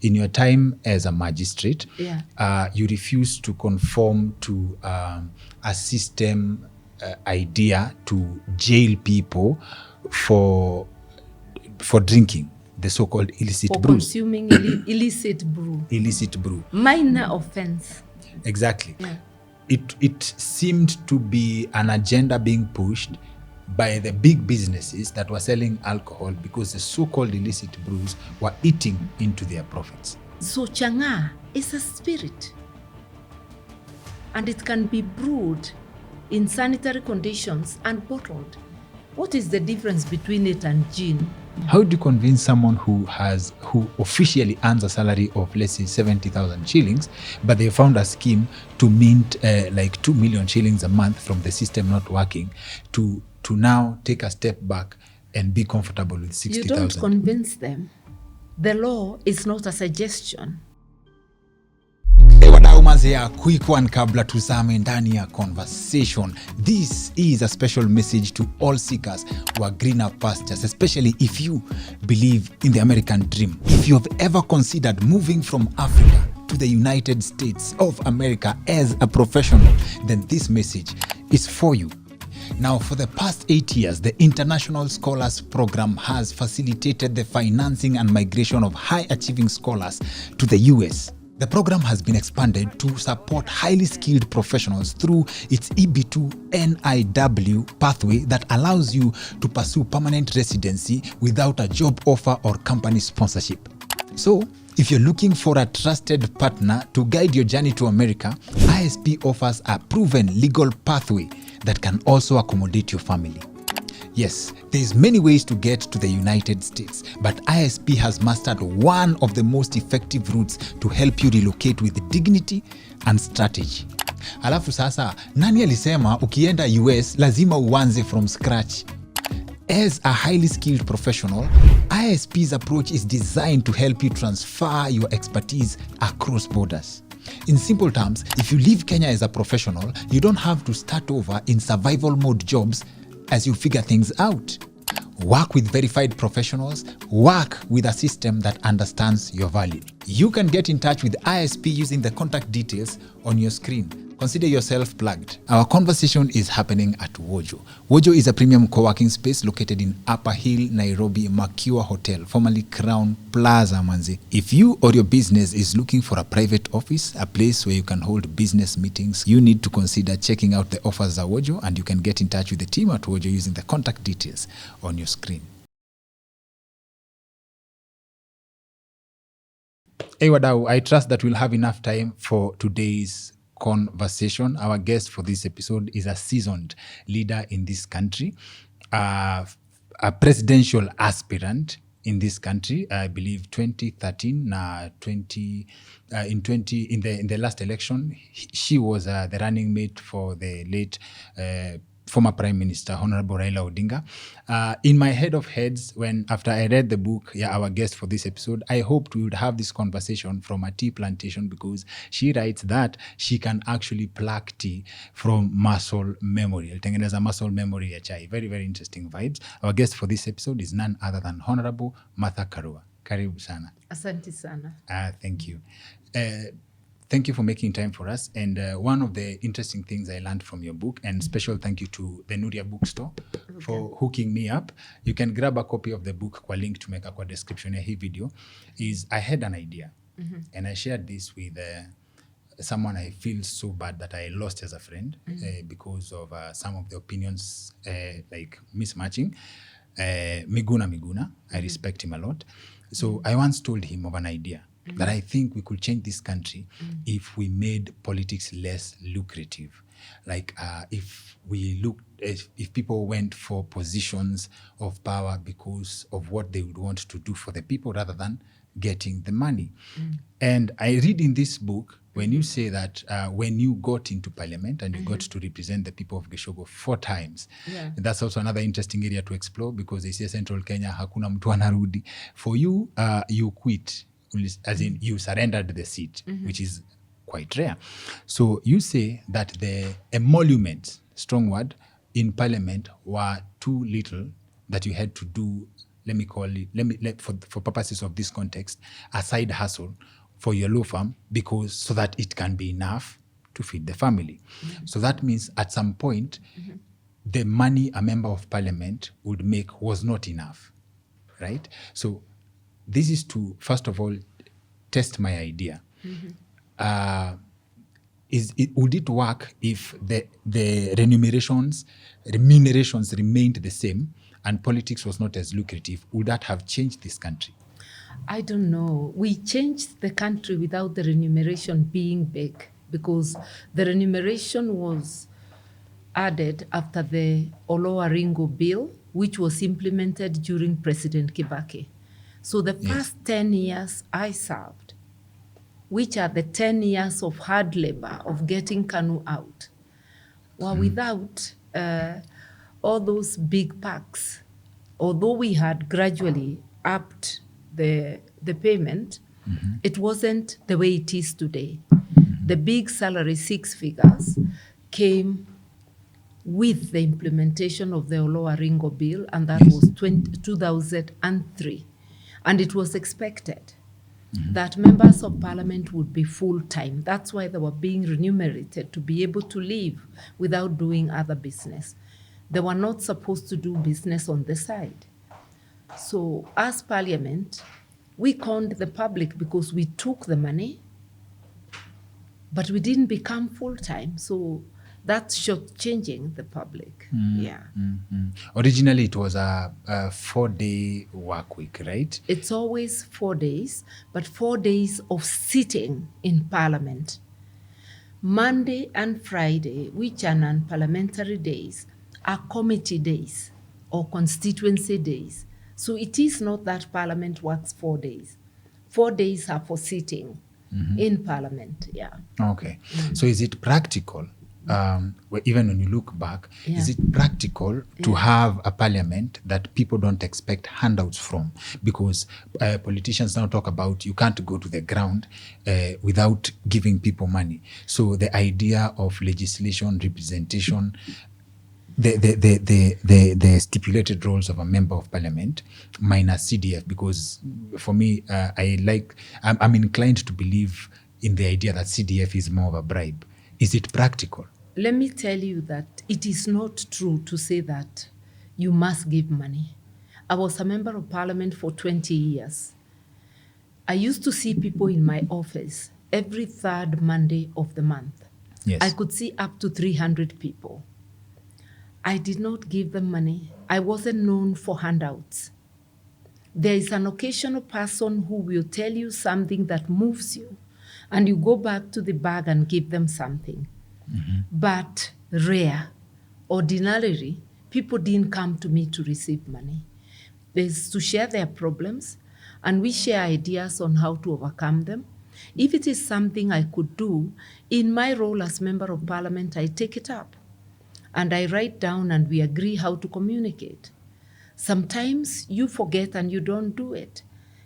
in your time as a magistrate, you refused to conform to a system idea to jail people for drinking the so-called illicit brews. Consuming illicit brew. Illicit brew. Minor offense. Exactly. Yeah. It seemed to be an agenda being pushed by the big businesses that were selling alcohol because the so-called illicit brews were eating into their profits. So chang'aa is a spirit, and it can be brewed in sanitary conditions and bottled. What is the difference between it and gin? How do you convince someone who officially earns a salary of, let's say, 70,000 shillings, but they found a scheme to mint like 2 million shillings a month from the system not working, to now take a step back and be comfortable with 60,000? You don't convince them. The law is not a suggestion. Quick one kabla tuzame ndani ya conversation. This is a special message to all seekers who are greener pastures, especially if you believe in the American dream. If you have ever considered moving from Africa to the United States of America as a professional, then this message is for you. Now, for the past 8 years, the International Scholars Program has facilitated the financing and migration of high-achieving scholars to the US. The program has been expanded to support highly skilled professionals through its EB2 NIW pathway that allows you to pursue permanent residency without a job offer or company sponsorship. So, if you're looking for a trusted partner to guide your journey to America, ISP offers a proven legal pathway that can also accommodate your family. Yes, there's many ways to get to the United States, but ISP has mastered one of the most effective routes to help you relocate with dignity and strategy. Alafu sasa, nani alisema ukienda US lazima uanze from scratch? As a highly skilled professional, ISP's approach is designed to help you transfer your expertise across borders. In simple terms, if you leave Kenya as a professional, you don't have to start over in survival mode jobs as you figure things out. Work with verified professionals, work with a system that understands your value. You can get in touch with ISP using the contact details on your screen. Consider yourself plugged. Our conversation is happening at Wojo. Wojo is a premium co-working space located in Upper Hill, Nairobi, Makiwa Hotel, formerly Crown Plaza, Manzi. If you or your business is looking for a private office, a place where you can hold business meetings, you need to consider checking out the offers at Wojo, and you can get in touch with the team at Wojo using the contact details on your screen. Hey Wadau, I trust that we'll have enough time for today's conversation. Our guest for this episode is a seasoned leader in this country, a presidential aspirant in this country. I believe 2013, in the last election, she was the running mate for the late former Prime Minister, Honorable Raila Odinga. In my head of heads, after I read the book, our guest for this episode, I hoped we would have this conversation from a tea plantation, because she writes that she can actually pluck tea from muscle memory. Tengeneza muscle memory ya chai. Very, very interesting vibes. Our guest for this episode is none other than Honorable Martha Karua. Karibu sana. Asante sana. Thank you. Thank you for making time for us. And one of the interesting things I learned from your book, and special thank you to the Nuria bookstore for hooking me up. You can grab a copy of the book kwa link to make a description ya hii video. Is I had an idea, and I shared this with someone I feel so bad that I lost as a friend because of some of the opinions like mismatching. Miguna, I respect him a lot. So I once told him of an idea that I think we could change this country if we made politics less lucrative. Like if people went for positions of power because of what they would want to do for the people rather than getting the money. And I read in this book, when you say that when you got into parliament and you got to represent the people of Geshogo 4 times, that's also another interesting area to explore, because they say Central Kenya, hakuna mtu anarudi. For you, you quit, as in you surrendered the seat, which is quite rare. So you say that the emoluments, strong word, in parliament were too little, that you had to do, let me call it, for purposes of this context, a side hustle for your law firm so that it can be enough to feed the family. So that means at some point, the money a member of parliament would make was not enough, right? So this is to, first of all, test my idea. Would it work if the remunerations remained the same and politics was not as lucrative? Would that have changed this country? I don't know. We changed the country without the remuneration being big, because the remuneration was added after the Olowaringo bill, which was implemented during President Kibaki. So the first 10 years I served, which are the 10 years of hard labor of getting Kanu out, were without all those big packs. Although we had gradually upped the payment, it wasn't the way it is today. The big salary, 6 figures, came with the implementation of the Olowaringo bill, and that was 2003. And it was expected that members of parliament would be full-time. That's why they were being remunerated to be able to live without doing other business. They were not supposed to do business on the side. So as parliament, we conned the public because we took the money, but we didn't become full-time. So that's shortchanging the public. Originally, it was a 4-day work week, right? It's always 4 days, but 4 days of sitting in parliament. Monday and Friday, which are non-parliamentary days, are committee days or constituency days. So it is not that parliament works 4 days. 4 days are for sitting in parliament, Okay. So is it practical? Even when you look back, is it practical to have a parliament that people don't expect handouts from? Because politicians now talk about you can't go to the ground without giving people money. So the idea of legislation, representation, the stipulated roles of a member of parliament minus CDF, because for me, I'm inclined to believe in the idea that CDF is more of a bribe. Is it practical? Let me tell you that it is not true to say that you must give money. I was a member of parliament for 20 years. I used to see people in my office every third Monday of the month. Yes. I could see up to 300 people. I did not give them money. I wasn't known for handouts. There is an occasional person who will tell you something that moves you, and you go back to the bag and give them something. But rare, ordinarily, people didn't come to me to receive money. There's to share their problems, and we share ideas on how to overcome them. If it is something I could do, in my role as member of parliament, I take it up. And I write down and we agree how to communicate. Sometimes you forget and you don't do it.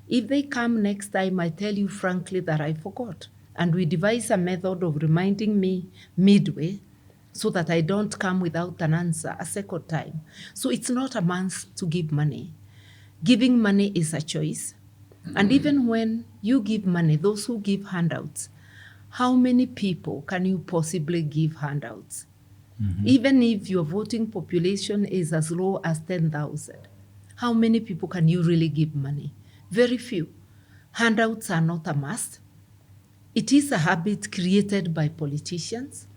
If they come next time, I tell you frankly that I forgot. And we devise a method of reminding me midway so that I don't come without an answer a second time. So it's not a must to give money. Giving money is a choice. And even when you give money, those who give handouts, how many people can you possibly give handouts? Even if your voting population is as low as 10,000, how many people can you really give money? Very few. Handouts are not a must. It is a habit created by politicians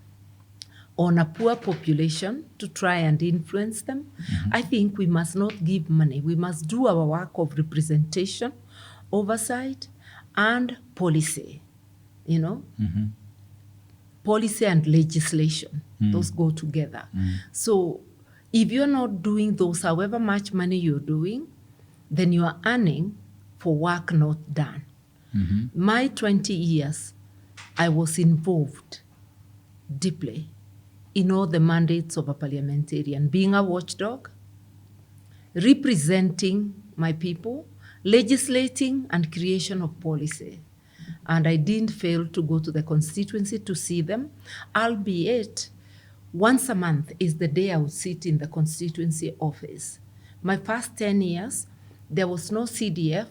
on a poor population to try and influence them. I think we must not give money. We must do our work of representation, oversight, and policy, Policy and legislation, those go together. So if you're not doing those, however much money you're doing, then you are earning for work not done. My 20 years, I was involved deeply in all the mandates of a parliamentarian, being a watchdog, representing my people, legislating, and creation of policy. And I didn't fail to go to the constituency to see them, albeit once a month is the day I would sit in the constituency office. My first 10 years, There was no CDF,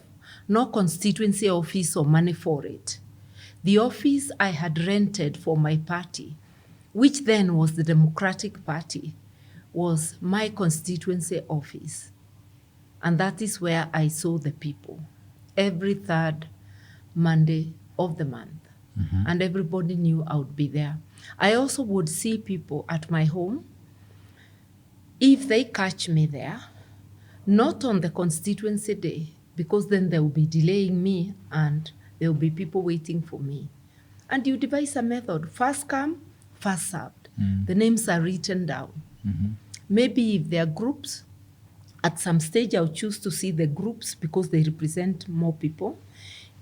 no constituency office or money for it. The office I had rented for my party, which then was the Democratic Party, was my constituency office. And that is where I saw the people every third Monday of the month. And everybody knew I would be there. I also would see people at my home. If they catch me there, not on the constituency day, because then they will be delaying me and there will be people waiting for me. And you devise a method, first come, first served. The names are written down. Maybe if there are groups, at some stage I'll choose to see the groups because they represent more people.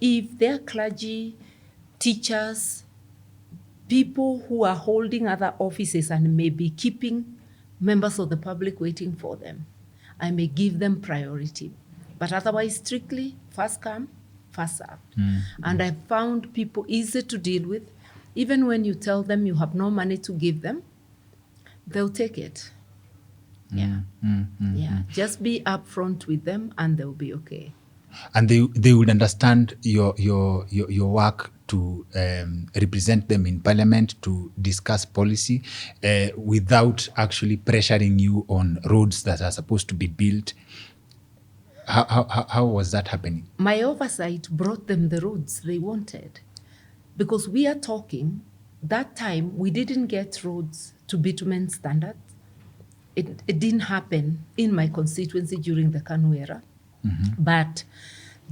If they're clergy, teachers, people who are holding other offices and may be keeping members of the public waiting for them, I may give them priority. But otherwise, strictly, first come, first served. And I found people easy to deal with. Even when you tell them you have no money to give them, they'll take it. Yeah. Just be upfront with them and they'll be okay. And they would understand your work to represent them in parliament, to discuss policy without actually pressuring you on roads that are supposed to be built. How was that happening? My oversight brought them the roads they wanted. Because we are talking, that time we didn't get roads to bitumen standards. It didn't happen in my constituency during the KANU era. But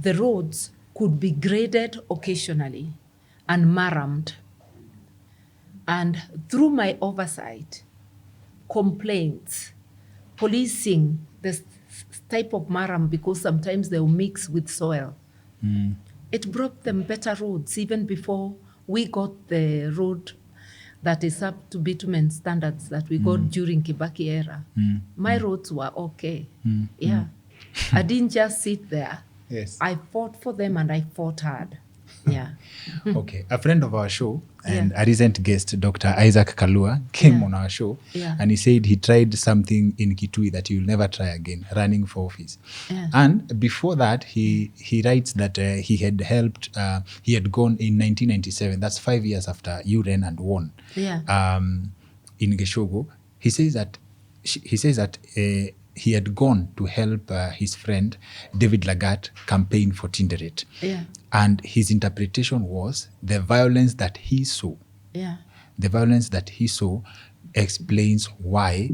the roads could be graded occasionally and marrammed. And through my oversight, complaints, policing this type of marram, because sometimes they'll mix with soil. It brought them better roads even before we got the road that is up to bitumen standards that we got during Kibaki era. My roads were okay. I didn't just sit there. Yes. I fought for them and I fought hard. Yeah. Okay. A friend of our show and a recent guest, Dr. Isaac Karua, came on our show and he said he tried something in Kitui that he will never try again, running for office. And before that, he writes that he had helped, he had gone in 1997, that's 5 years after you ran and won in Geshogo. He says that he had gone to help his friend David Lagat campaign for Tinderet. And his interpretation was the violence that he saw. The violence that he saw explains why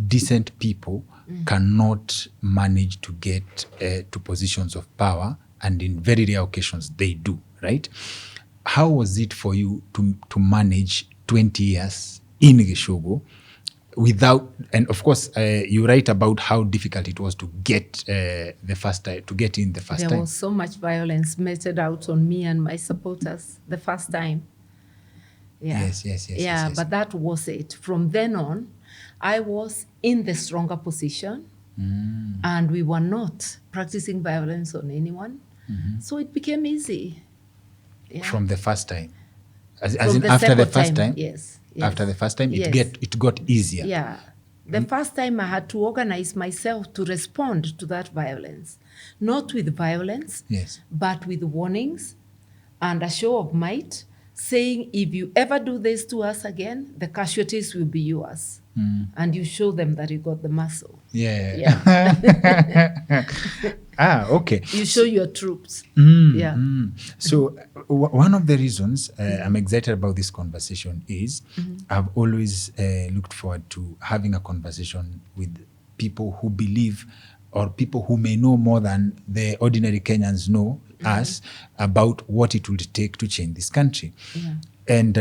decent people cannot manage to get to positions of power, and in very rare occasions they do, right? How was it for you to manage 20 years in Geshogo without, and of course, you write about how difficult it was to get the first time, to get in the first time. There was so much violence meted out on me and my supporters the first time. Yes, but that was it. From then on, I was in the stronger position, and we were not practicing violence on anyone. So it became easy. From the first time? As in after the first time? Yes. After the first time, it got easier. Yeah. The first time I had to organize myself to respond to that violence. Not with violence, but with warnings and a show of might, saying, if you ever do this to us again, the casualties will be yours. And you show them that you got the muscle. Okay. You show your troops. So one of the reasons I'm excited about this conversation is I've always looked forward to having a conversation with people who believe, or people who may know more than the ordinary Kenyans know us about what it would take to change this country. And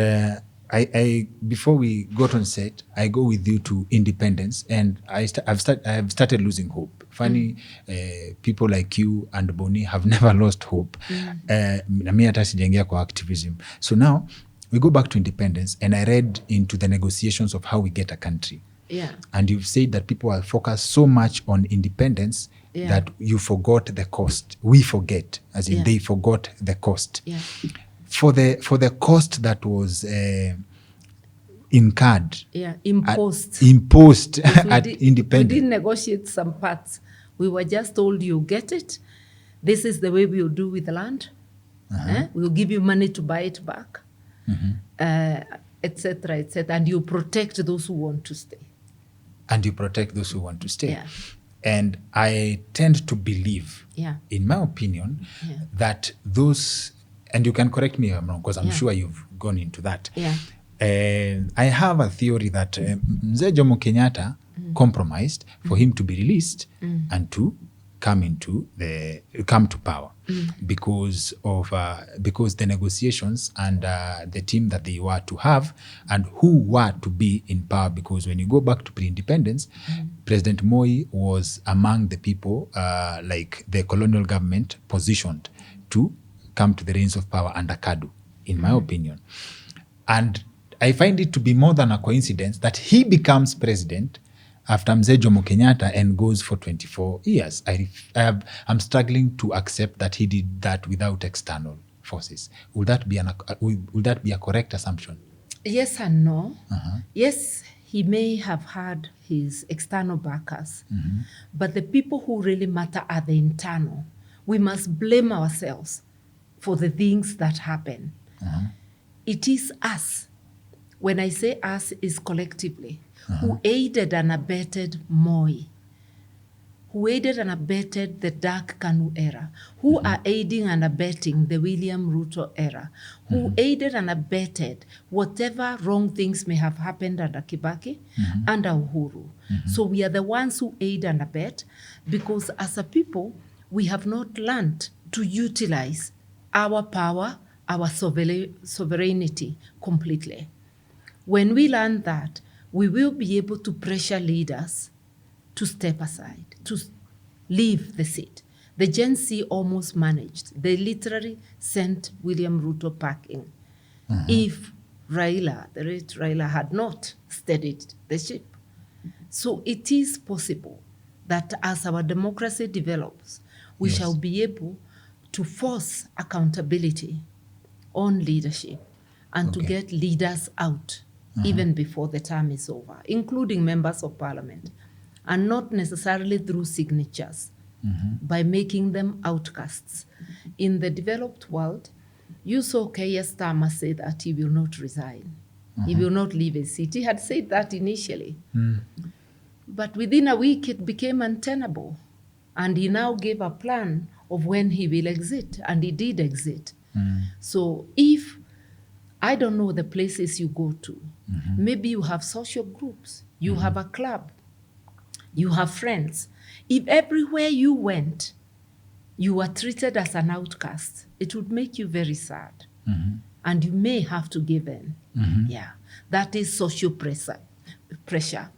I before we got on set, I go with you to independence, and I've started losing hope. Funny, people like you and Boni have never lost hope. Na mimi hata sijaingia kwa activism. So now we go back to independence, and I read into the negotiations of how we get a country. And you've said that people are focused so much on independence that you forgot the cost. We forget, as in they forgot the cost. For the cost that was incurred, imposed at independence. We did negotiate some parts. We were just told, you get it. This is the way we will do with the land. We'll give you money to buy it back, etc., etc. And you protect those who want to stay. And you protect those who want to stay. Yeah. And I tend to believe, in my opinion, that those, and you can correct me if I'm wrong, because I'm sure you've gone into that. Yeah. I have a theory that Mzee Jomo Kenyatta compromised for him to be released and to come to power because the negotiations and the team that they were to have and who were to be in power. Because when you go back to pre-independence, President Moi was among the people like the colonial government positioned to come to the reins of power under Kadu, in my opinion. And I find it to be more than a coincidence that he becomes president after Mzee Jomo Kenyatta and goes for 24 years. I'm struggling to accept that he did that without external forces. Would that be a correct assumption? Yes and no. Yes, he may have had his external backers, but the people who really matter are the internal. We must blame ourselves for the things that happen. It is us. When I say us, is collectively, who aided and abetted Moi, who aided and abetted the dark KANU era, who are aiding and abetting the William Ruto era, who aided and abetted whatever wrong things may have happened under Kibaki, under Uhuru. So we are the ones who aid and abet, because as a people, we have not learned to utilize our power, our sovereignty completely. When we learn that, we will be able to pressure leaders to step aside, to leave the seat. The Gen Z almost managed. They literally sent William Ruto packing. If Raila, the late Raila, had not steadied the ship. So it is possible that as our democracy develops, we shall be able to force accountability on leadership and to get leaders out even before the term is over, including members of parliament, and not necessarily through signatures, by making them outcasts. In the developed world, you saw Keir Starmer say that he will not resign. He will not leave his seat. He had said that initially. But within a week, it became untenable. And he now gave a plan of when he will exit, and he did exit. So if, I don't know the places you go to, maybe you have social groups, you have a club, you have friends. If everywhere you went, you were treated as an outcast, it would make you very sad. And you may have to give in. Yeah, that is social pressure,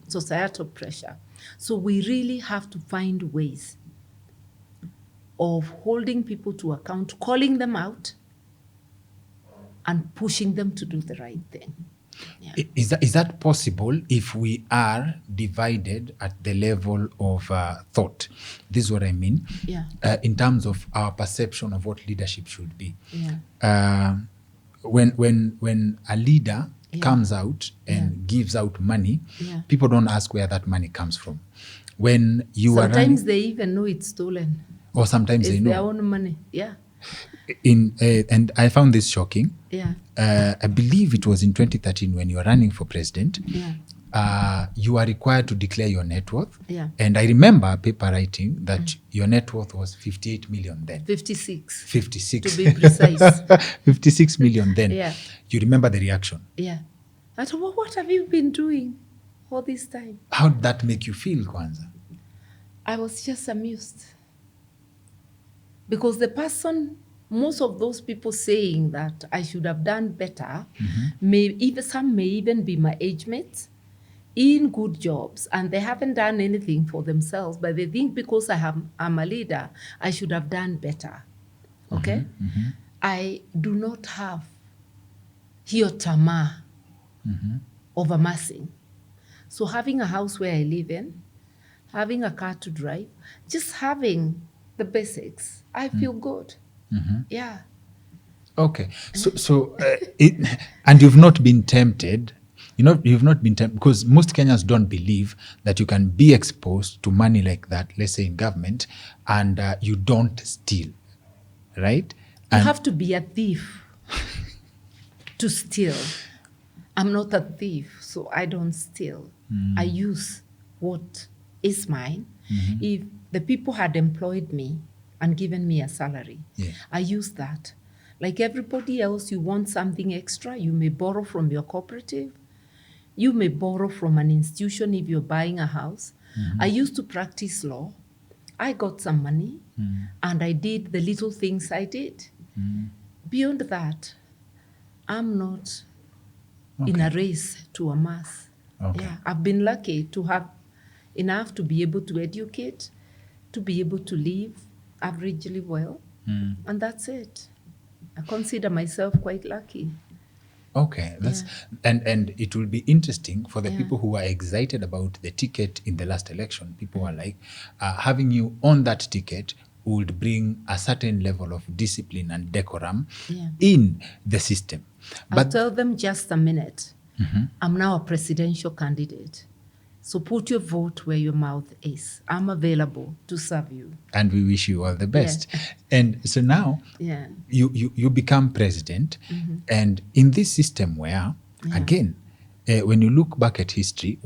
societal pressure. So we really have to find ways of holding people to account, calling them out, and pushing them to do the right thing. Yeah. Is that possible if we are divided at the level of thought? This is what I mean. Yeah. In terms of our perception of what leadership should be. Yeah. When a leader comes out and gives out money, people don't ask where that money comes from. When you sometimes they even know it's stolen. Or sometimes they know. It's their own money. Yeah. And I found this shocking. Yeah. I believe it was in 2013 when you were running for president. Yeah. You are required to declare your net worth. Yeah. And I remember paper writing that your net worth was 58 million then. 56. 56. To be precise. 56 million then. Yeah. You remember the reaction? Yeah. I thought, well, what have you been doing all this time? How did that make you feel, Kwanza? I was just amused. Because the person, most of those people saying that I should have done better, some may even be my age mates in good jobs, and they haven't done anything for themselves, but they think because I'm a leader, I should have done better. Okay? I do not have hiyo tamaa of amassing. So having a house where I live in, having a car to drive, just having the basics, I feel good. Yeah. Okay. So and you've not been tempted you've not been because most Kenyans don't believe that you can be exposed to money like that, let's say in government, and you don't steal, right? You And have to be a thief to steal. I'm not a thief, so I don't steal. I use what is mine. If the people had employed me and given me a salary, Yeah. I use that. Like everybody else, you want something extra, you may borrow from your cooperative. You may borrow from an institution if you're buying a house. I used to practice law. I got some money and I did the little things I did. Beyond that, I'm not in a race to amass. Okay. Yeah, I've been lucky to have enough to be able to educate, to be able to live averagely well, and that's it. I consider myself quite lucky. Okay, that's and it will be interesting for the Yeah. people who are excited about the ticket in the last election. People are like, having you on that ticket would bring a certain level of discipline and decorum Yeah. in the system. I'll But tell them just a minute. I'm now a presidential candidate. So put your vote where your mouth is. I'm available to serve you. and we wish you all the best. And so now Yeah. you become president, and in this system where again, when you look back at history,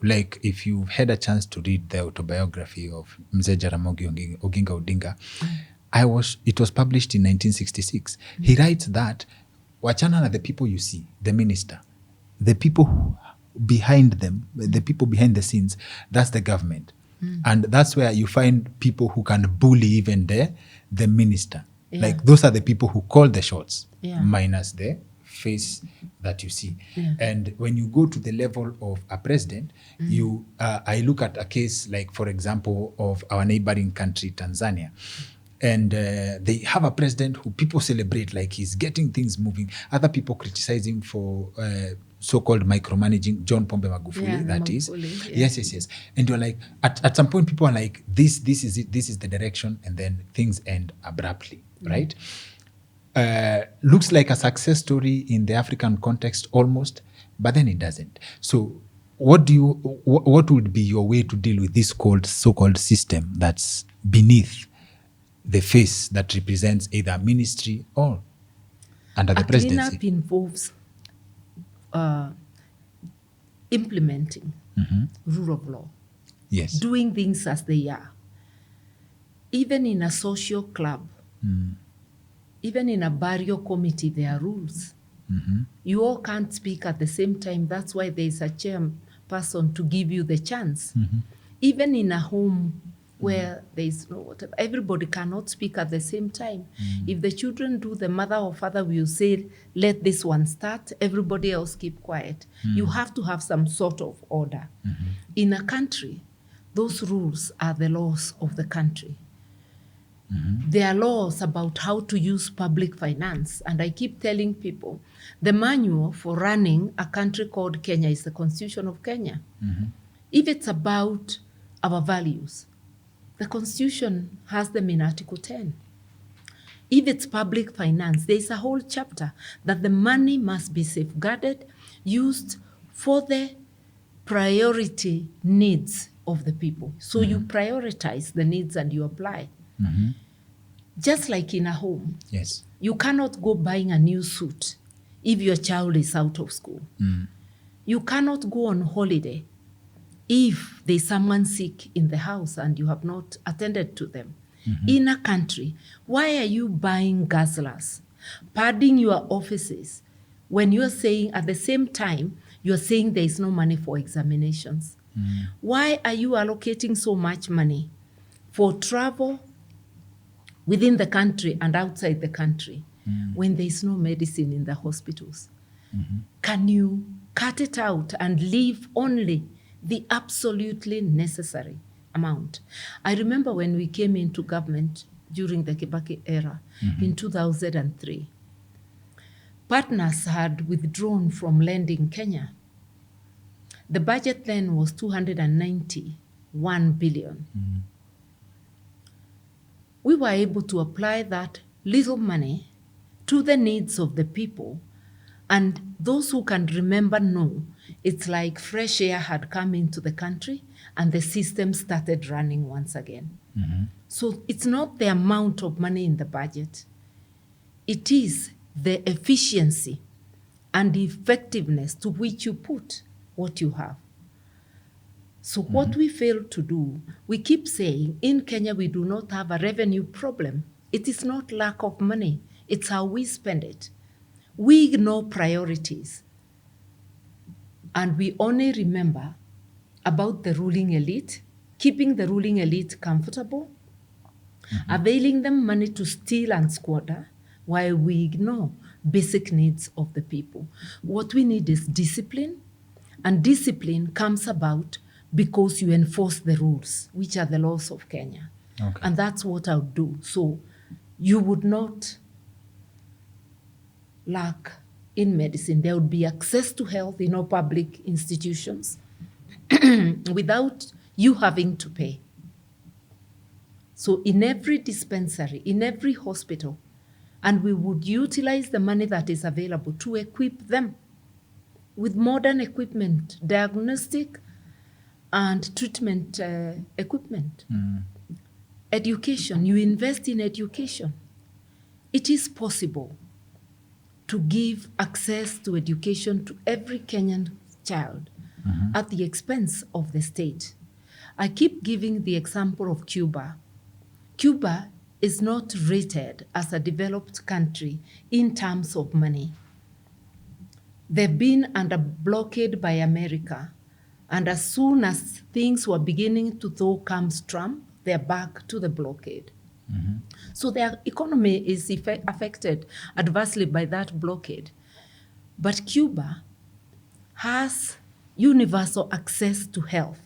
like if you've had a chance to read the autobiography of Mzee Jaramogi Oginga Odinga, it was published in 1966. He writes that wachana na the people you see, the minister, the people behind them, the people behind the scenes, that's the government. And that's where you find people who can bully even the minister. Yeah. Like those are the people who call the shots, Yeah. minus the face that you see. Yeah. And when you go to the level of a president, I look at a case like, for example, of our neighboring country, Tanzania. And they have a president who people celebrate, like he's getting things moving. Other people criticize him for so-called micromanaging, John Pombe Magufuli, Yeah, that is. Magufuli, yeah. Yes. And you're like, at some point, people are like, this is it, this is the direction, and then things end abruptly, right? Looks like a success story in the African context almost, but then it doesn't. So what would be your way to deal with this so-called system that's beneath the face that represents either ministry or under the A presidency? cleanup involves implementing rule of law, Yes. doing things as they are. Even in a social club, even in a burial committee, there are rules. You all can't speak at the same time. That's why there is a chairperson to give you the chance. Even in a home where there is no whatever, everybody cannot speak at the same time. If the children do, the mother or father will say, let this one start, everybody else keep quiet. You have to have some sort of order. In a country, those rules are the laws of the country. There are laws about how to use public finance. And I keep telling people, the manual for running a country called Kenya is the Constitution of Kenya. If it's about our values, the Constitution has them in Article 10. If it's public finance, there's a whole chapter that the money must be safeguarded, used for the priority needs of the people. So you prioritize the needs and you apply. Just like in a home, Yes. you cannot go buying a new suit if your child is out of school. You cannot go on holiday if there's someone sick in the house and you have not attended to them. In a country, why are you buying guzzlers, padding your offices, when you're saying at the same time, you're saying there is no money for examinations? Why are you allocating so much money for travel within the country and outside the country when there is no medicine in the hospitals? Can you cut it out and leave only the absolutely necessary amount? I remember when we came into government during the Kibaki era in 2003, partners had withdrawn from lending Kenya. The budget then was 291 billion. We were able to apply that little money to the needs of the people And those who can remember know it's like fresh air had come into the country and the system started running once again. So it's not the amount of money in the budget. It is the efficiency and the effectiveness to which you put what you have. So what we fail to do, we keep saying in Kenya we do not have a revenue problem. It is not lack of money, it's how we spend it. We ignore priorities and we only remember about the ruling elite, keeping the ruling elite comfortable, availing them money to steal and squander, while we ignore basic needs of the people. What we need is discipline, and discipline comes about because you enforce the rules, which are the laws of Kenya. Okay. And that's what I would do. So you would not lack in medicine. There would be access to health in all public institutions without you having to pay. So in every dispensary, in every hospital, and we would utilize the money that is available to equip them with modern equipment, diagnostic and treatment equipment. Education, you invest in education. It is possible to give access to education to every Kenyan child at the expense of the state. I keep giving the example of Cuba. Cuba is not rated as a developed country in terms of money. They've been under blockade by America, and as soon as things were beginning to thaw comes Trump, they're back to the blockade. So their economy is affected adversely by that blockade. But Cuba has universal access to health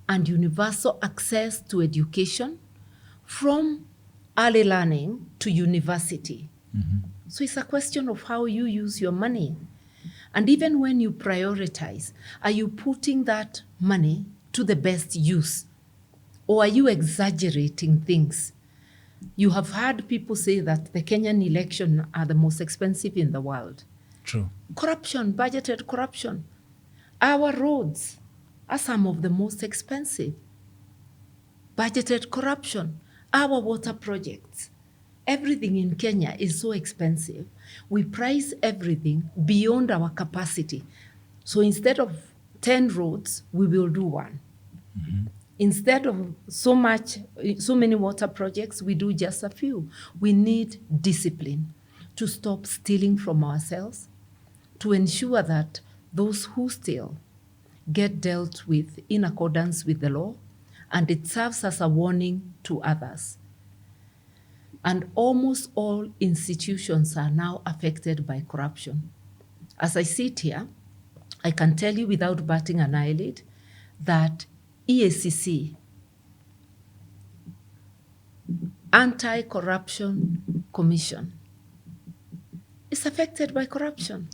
and universal access to education from early learning to university. So it's a question of how you use your money. And even when you prioritize, are you putting that money to the best use? Or are you exaggerating things? You have heard people say that the Kenyan election are the most expensive in the world. True. Corruption, budgeted corruption. Our roads are some of the most expensive. Budgeted corruption. Our water projects. Everything in Kenya is so expensive. We price everything beyond our capacity. So instead of 10 roads, we will do one. Instead of so many water projects, we do just a few. We need discipline to stop stealing from ourselves, to ensure that those who steal get dealt with in accordance with the law, and it serves as a warning to others. And almost all institutions are now affected by corruption. As I sit here, I can tell you without batting an eyelid that EACC, Anti-Corruption Commission, is affected by corruption.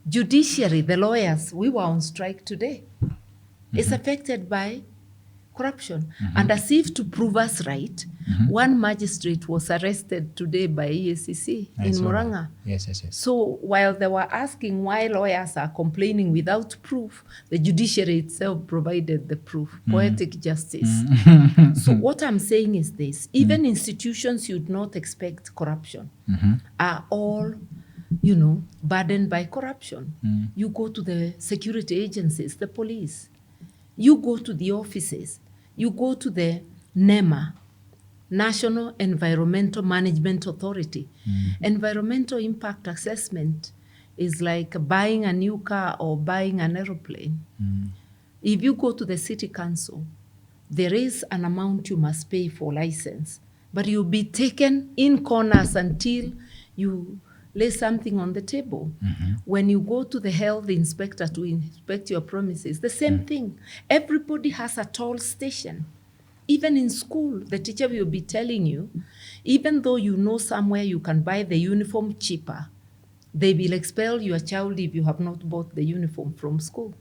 Judiciary, the lawyers, we were on strike today, is affected by corruption. And as if to prove us right, one magistrate was arrested today by EACC in Muranga. Yes. So while they were asking why lawyers are complaining without proof, the judiciary itself provided the proof. Poetic justice. So what I'm saying is this: even institutions you'd not expect corruption are all, burdened by corruption. You go to the security agencies, the police. You go to the offices. You go to the NEMA, National Environmental Management Authority. Environmental impact assessment is like buying a new car or buying an aeroplane. If you go to the city council, there is an amount you must pay for license, but you'll be taken in corners until you lay something on the table. When you go to the health inspector to inspect your premises, the same thing. Everybody has a toll station. Even in school, the teacher will be telling you, even though you know somewhere you can buy the uniform cheaper, they will expel your child if you have not bought the uniform from school.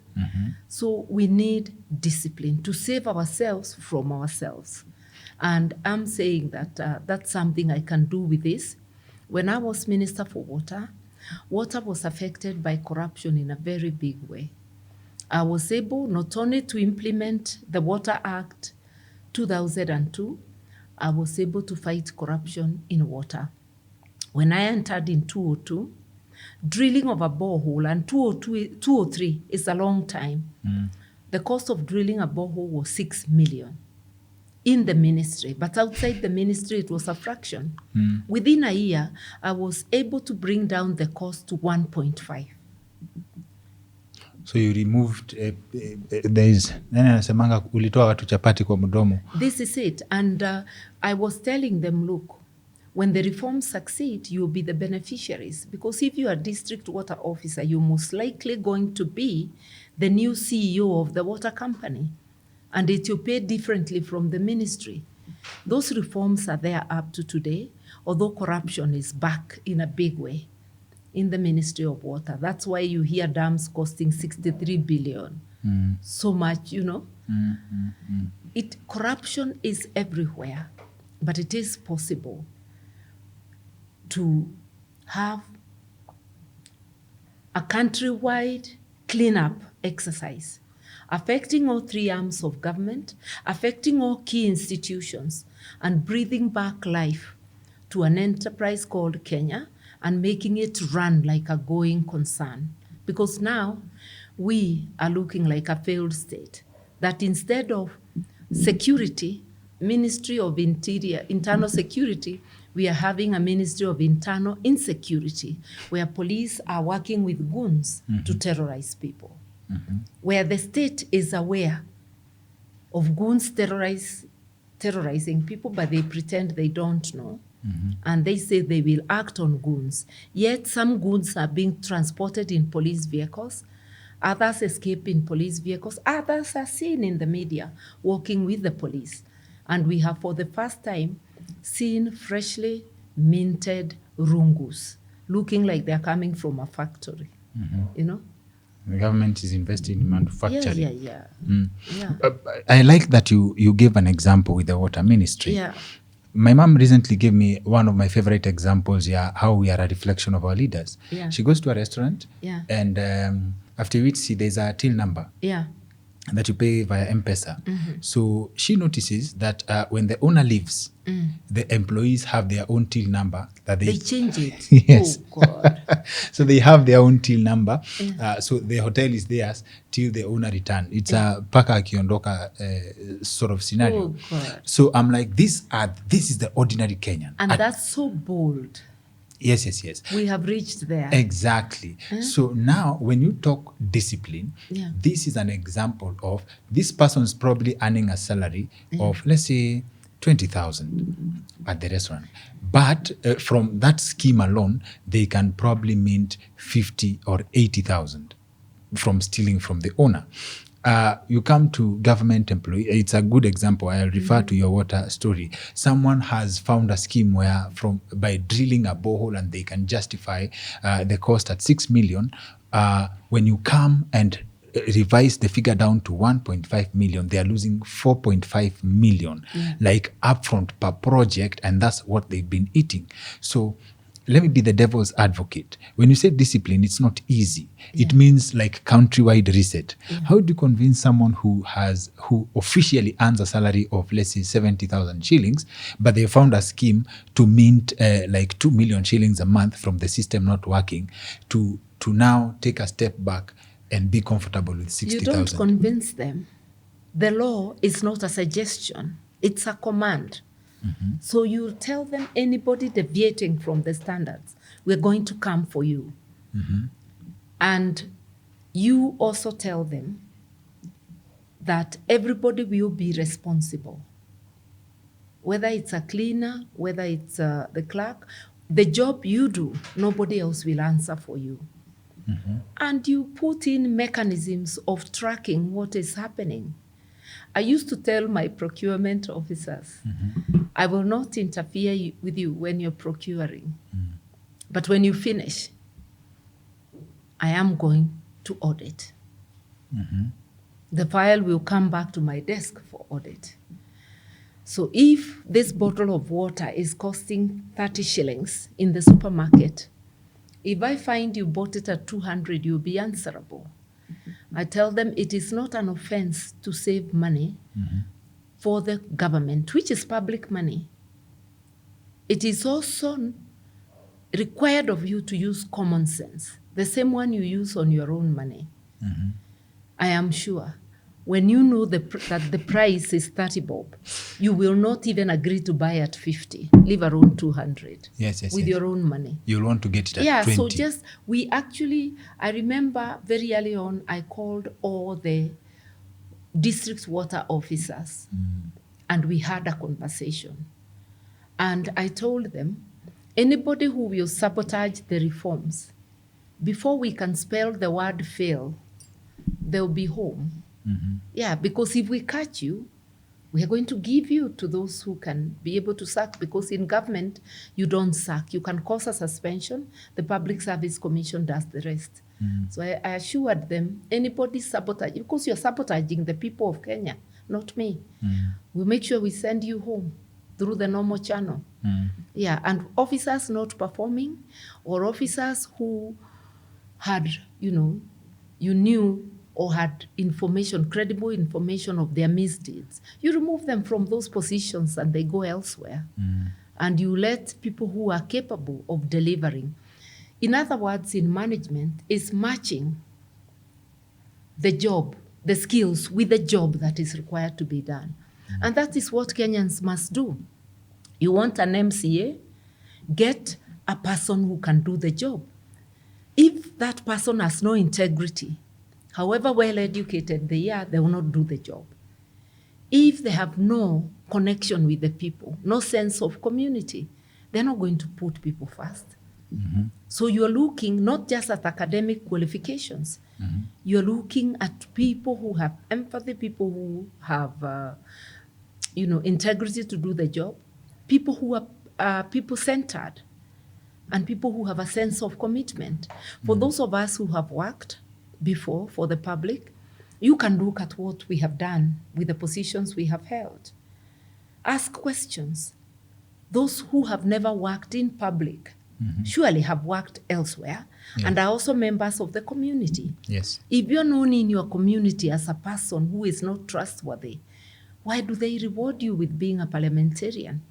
So we need discipline to save ourselves from ourselves. And I'm saying that that's something I can do with this. When I was Minister for Water, water was affected by corruption in a very big way. I was able not only to implement the Water Act 2002, I was able to fight corruption in water. When I entered in 2002, drilling of a borehole, and 2003 is a long time. The cost of drilling a borehole was 6 million in the ministry, but outside the ministry, it was a fraction. Within a year, I was able to bring down the cost to 1.5. So you removed there is nani anasemanga ulitoa watu chapati kwa mdomo. This is it. And I was telling them, look, when the reforms succeed, you'll be the beneficiaries. Because if you are district water officer, you're most likely going to be the new CEO of the water company. And it will pay differently from the ministry. Those reforms are there up to today, although corruption is back in a big way in the Ministry of Water. That's why you hear dams costing 63 billion. So much, Corruption is everywhere, but it is possible to have a countrywide cleanup exercise affecting all three arms of government, affecting all key institutions, and breathing back life to an enterprise called Kenya and making it run like a going concern. Because now we are looking like a failed state, that instead of security, Ministry of Internal Security, we are having a Ministry of Internal Insecurity, where police are working with goons to terrorize people. Where the state is aware of goons terrorizing people, but they pretend they don't know. And they say they will act on goons. Yet some goons are being transported in police vehicles. Others escape in police vehicles. Others are seen in the media walking with the police. And we have, for the first time, seen freshly minted rungus, looking like they're coming from a factory, The government is investing in manufacturing. Yeah. I like that you gave an example with the water ministry. Yeah. My mom recently gave me one of my favorite examples, how we are a reflection of our leaders. Yeah. She goes to a restaurant, Yeah. and after you eat, there's a till number Yeah. that you pay via M-Pesa. So she notices that when the owner leaves, the employees have their own till number that They change it. Yes. Oh, God. So they have their own till number. So the hotel is theirs till the owner return. It's a paka akiondoka sort of scenario. Oh, God. So I'm like, this is the ordinary Kenyan. And that's so bold. Yes. We have reached there. Exactly. So now when you talk discipline, this is an example of this person's probably earning a salary of, let's say, 20,000 at the restaurant. But from that scheme alone, they can probably mint 50 or 80,000 from stealing from the owner. You come to government employee, it's a good example. I'll refer to your water story. Someone has found a scheme where by drilling a borehole and they can justify the cost at 6 million. When you come and revise the figure down to 1.5 million, they are losing 4.5 million, like upfront per project, and that's what they've been eating. So let me be the devil's advocate. When you say discipline, it's not easy. It means like countrywide reset. How do you convince someone who officially earns a salary of, let's say, 70,000 shillings, but they found a scheme to mint like 2 million shillings a month from the system not working, to now take a step back and be comfortable with 60,000? You don't convince them. The law is not a suggestion. It's a command. So you tell them, anybody deviating from the standards, we're going to come for you. And you also tell them that everybody will be responsible. Whether it's a cleaner, whether it's the clerk, the job you do, nobody else will answer for you. And you put in mechanisms of tracking what is happening. I used to tell my procurement officers, I will not interfere with you when you're procuring. But when you finish, I am going to audit. The file will come back to my desk for audit. So if this bottle of water is costing 30 shillings in the supermarket, If I find you bought it at 200, you'll be answerable. I tell them it is not an offense to save money for the government, which is public money. It is also required of you to use common sense, the same one you use on your own money. I am sure when you know that the price is 30 bob, you will not even agree to buy at 50, leave alone 200 with your own money. You'll want to get it at 20. So just, I remember very early on, I called all the district water officers and we had a conversation. And I told them, anybody who will sabotage the reforms, before we can spell the word fail, they'll be home. Yeah, because if we catch you, we are going to give you to those who can be able to sack, because in government, you don't sack. You can cause a suspension. The Public Service Commission does the rest. So I assured them, anybody sabotage, because you're sabotaging the people of Kenya, not me. We'll make sure we send you home through the normal channel. Yeah, and officers not performing, or officers who had, you knew or had information, credible information of their misdeeds, you remove them from those positions and they go elsewhere. And you let people who are capable of delivering. In other words, in management, is matching the job, the skills with the job that is required to be done. And that is what Kenyans must do. You want an MCA, get a person who can do the job. If that person has no integrity, however well educated they are, they will not do the job. If they have no connection with the people, no sense of community, they're not going to put people first. So you're looking not just at academic qualifications, you're looking at people who have empathy, people who have integrity to do the job, people who are people-centered, and people who have a sense of commitment. For those of us who have worked before for the public, you can look at what we have done with the positions we have held. Ask questions. Those who have never worked in public surely have worked elsewhere and are also members of the community. Yes. If you're known in your community as a person who is not trustworthy, why do they reward you with being a parliamentarian?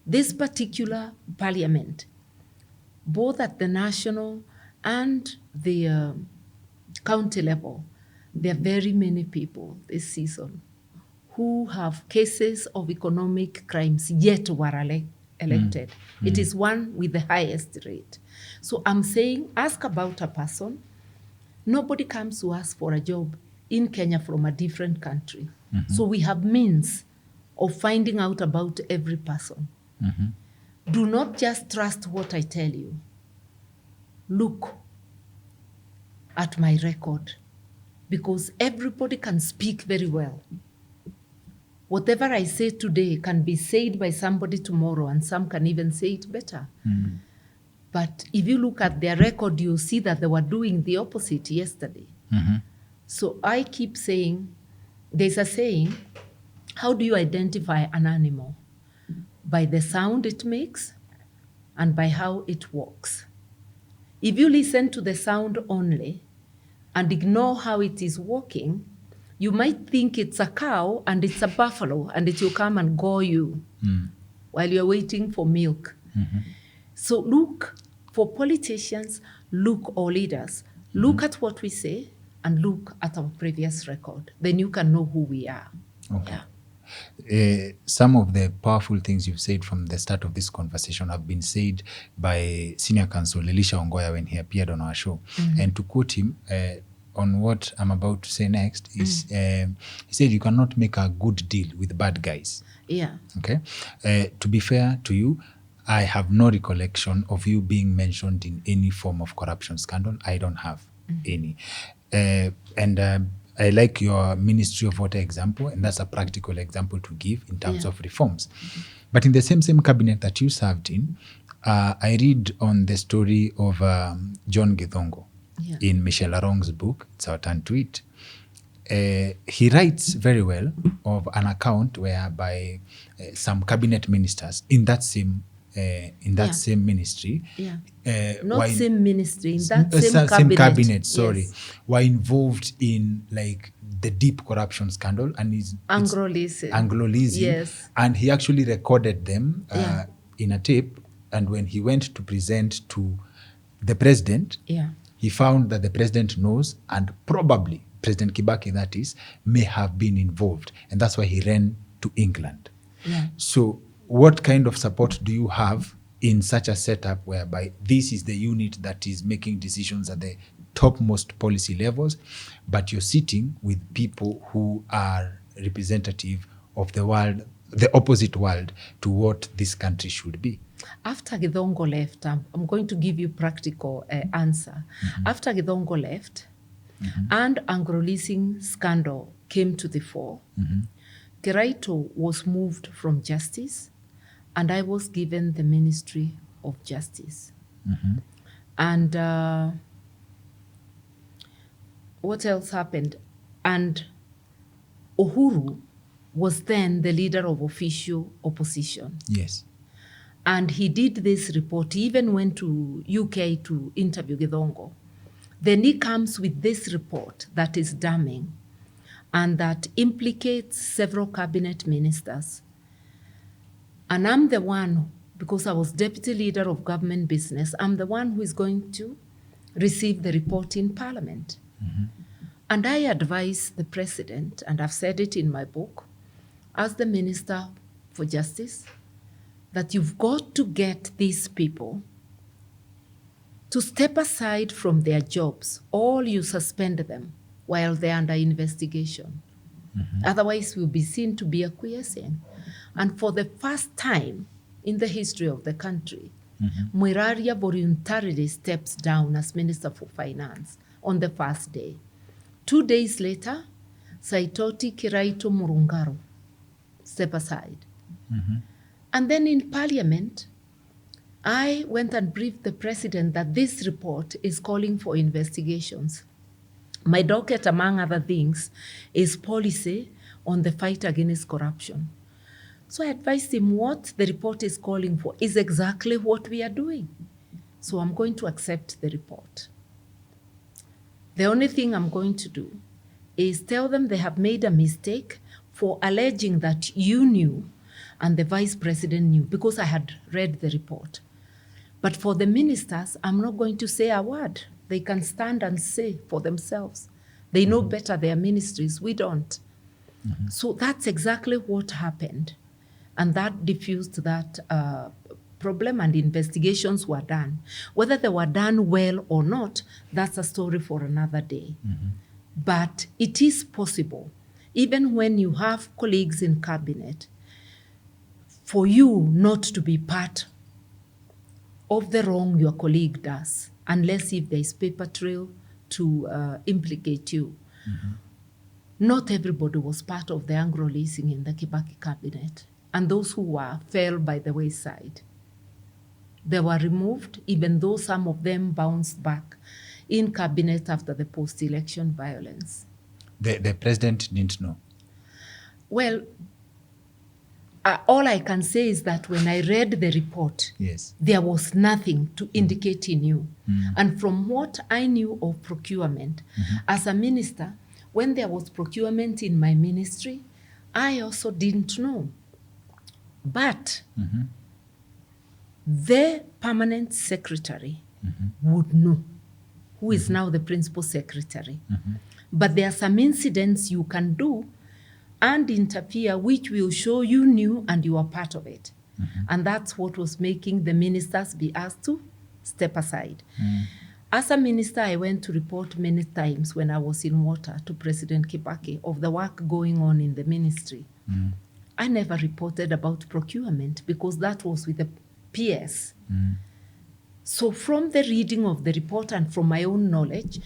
This particular parliament, both at the national and the county level, there are very many people this season who have cases of economic crimes yet were elected. It is one with the highest rate. So I'm saying, ask about a person. Nobody comes to us for a job in Kenya from a different country. So we have means of finding out about every person. Do not just trust what I tell you. Look at my record, because everybody can speak very well. Whatever I say today can be said by somebody tomorrow, and some can even say it better. But if you look at their record, you'll see that they were doing the opposite yesterday. So I keep saying, there's a saying, how do you identify an animal? By the sound it makes and by how it walks. If you listen to the sound only and ignore how it is walking, you might think it's a cow and it's a buffalo and it will come and gore you while you're waiting for milk. So look, for politicians, look, or leaders, look at what we say and look at our previous record. Then you can know who we are. Okay. Yeah. Some of the powerful things you've said from the start of this conversation have been said by Senior Counsel Elisha Ongoya when he appeared on our show. And to quote him on what I'm about to say next is, he said, you cannot make a good deal with bad guys. Yeah. Okay. To be fair to you, I have no recollection of you being mentioned in any form of corruption scandal. I don't have any. I like your Ministry of Water example, and that's a practical example to give in terms of reforms. But in the same cabinet that you served in, I read on the story of John Githongo in Michelle Arong's book, It's Our Turn to Eat. He writes very well of an account whereby some cabinet ministers in that same in that same ministry. Not were same ministry, in that same cabinet. Sorry, were involved in like the deep corruption scandal and Anglo-leasing. Yes. And he actually recorded them in a tape. And when he went to present to the president, he found that the president knows, and probably President Kibaki, that is, may have been involved. And that's why he ran to England. So what kind of support do you have in such a setup whereby this is the unit that is making decisions at the topmost policy levels, but you're sitting with people who are representative of the world, the opposite world to what this country should be? After Githongo left, I'm going to give you practical answer. After Githongo left and Anglo-leasing scandal came to the fore, Kiraito was moved from justice and I was given the Ministry of Justice. And what else happened? And Uhuru was then the leader of official opposition. Yes. And he did this report. He even went to UK to interview Githongo. Then he comes with this report that is damning and that implicates several cabinet ministers. And I'm the one, because I was deputy leader of government business, I'm the one who is going to receive the report in Parliament. And I advise the president, and I've said it in my book, as the Minister for Justice, that you've got to get these people to step aside from their jobs, or you suspend them while they're under investigation. Otherwise, we'll be seen to be acquiescing. And for the first time in the history of the country, Mwiraria voluntarily steps down as Minister for Finance on the first day. 2 days later, Saitoti Kiraito Murungaro step aside. And then in Parliament, I went and briefed the president that this report is calling for investigations. My docket, among other things, is policy on the fight against corruption. So I advised him what the report is calling for is exactly what we are doing. So I'm going to accept the report. The only thing I'm going to do is tell them they have made a mistake for alleging that you knew and the vice president knew, because I had read the report. But for the ministers, I'm not going to say a word. They can stand and say for themselves. They know better their ministries. We don't. So that's exactly what happened. And that diffused that problem, and investigations were done. Whether they were done well or not, that's a story for another day. But it is possible, even when you have colleagues in cabinet, for you not to be part of the wrong your colleague does, unless if there is paper trail to implicate you. Not everybody was part of the Anglo-leasing in the Kibaki cabinet, and those who were fell by the wayside. They were removed, even though some of them bounced back in cabinet after the post-election violence. The president didn't know? Well, all I can say is that when I read the report, there was nothing to indicate he knew. And from what I knew of procurement, as a minister, when there was procurement in my ministry, I also didn't know. But the permanent secretary would know, who is now the principal secretary. But there are some incidents you can do and interfere, which will show you knew and you are part of it. And that's what was making the ministers be asked to step aside. As a minister, I went to report many times when I was in water to President Kibaki of the work going on in the ministry. I never reported about procurement because that was with the PS. So from the reading of the report and from my own knowledge,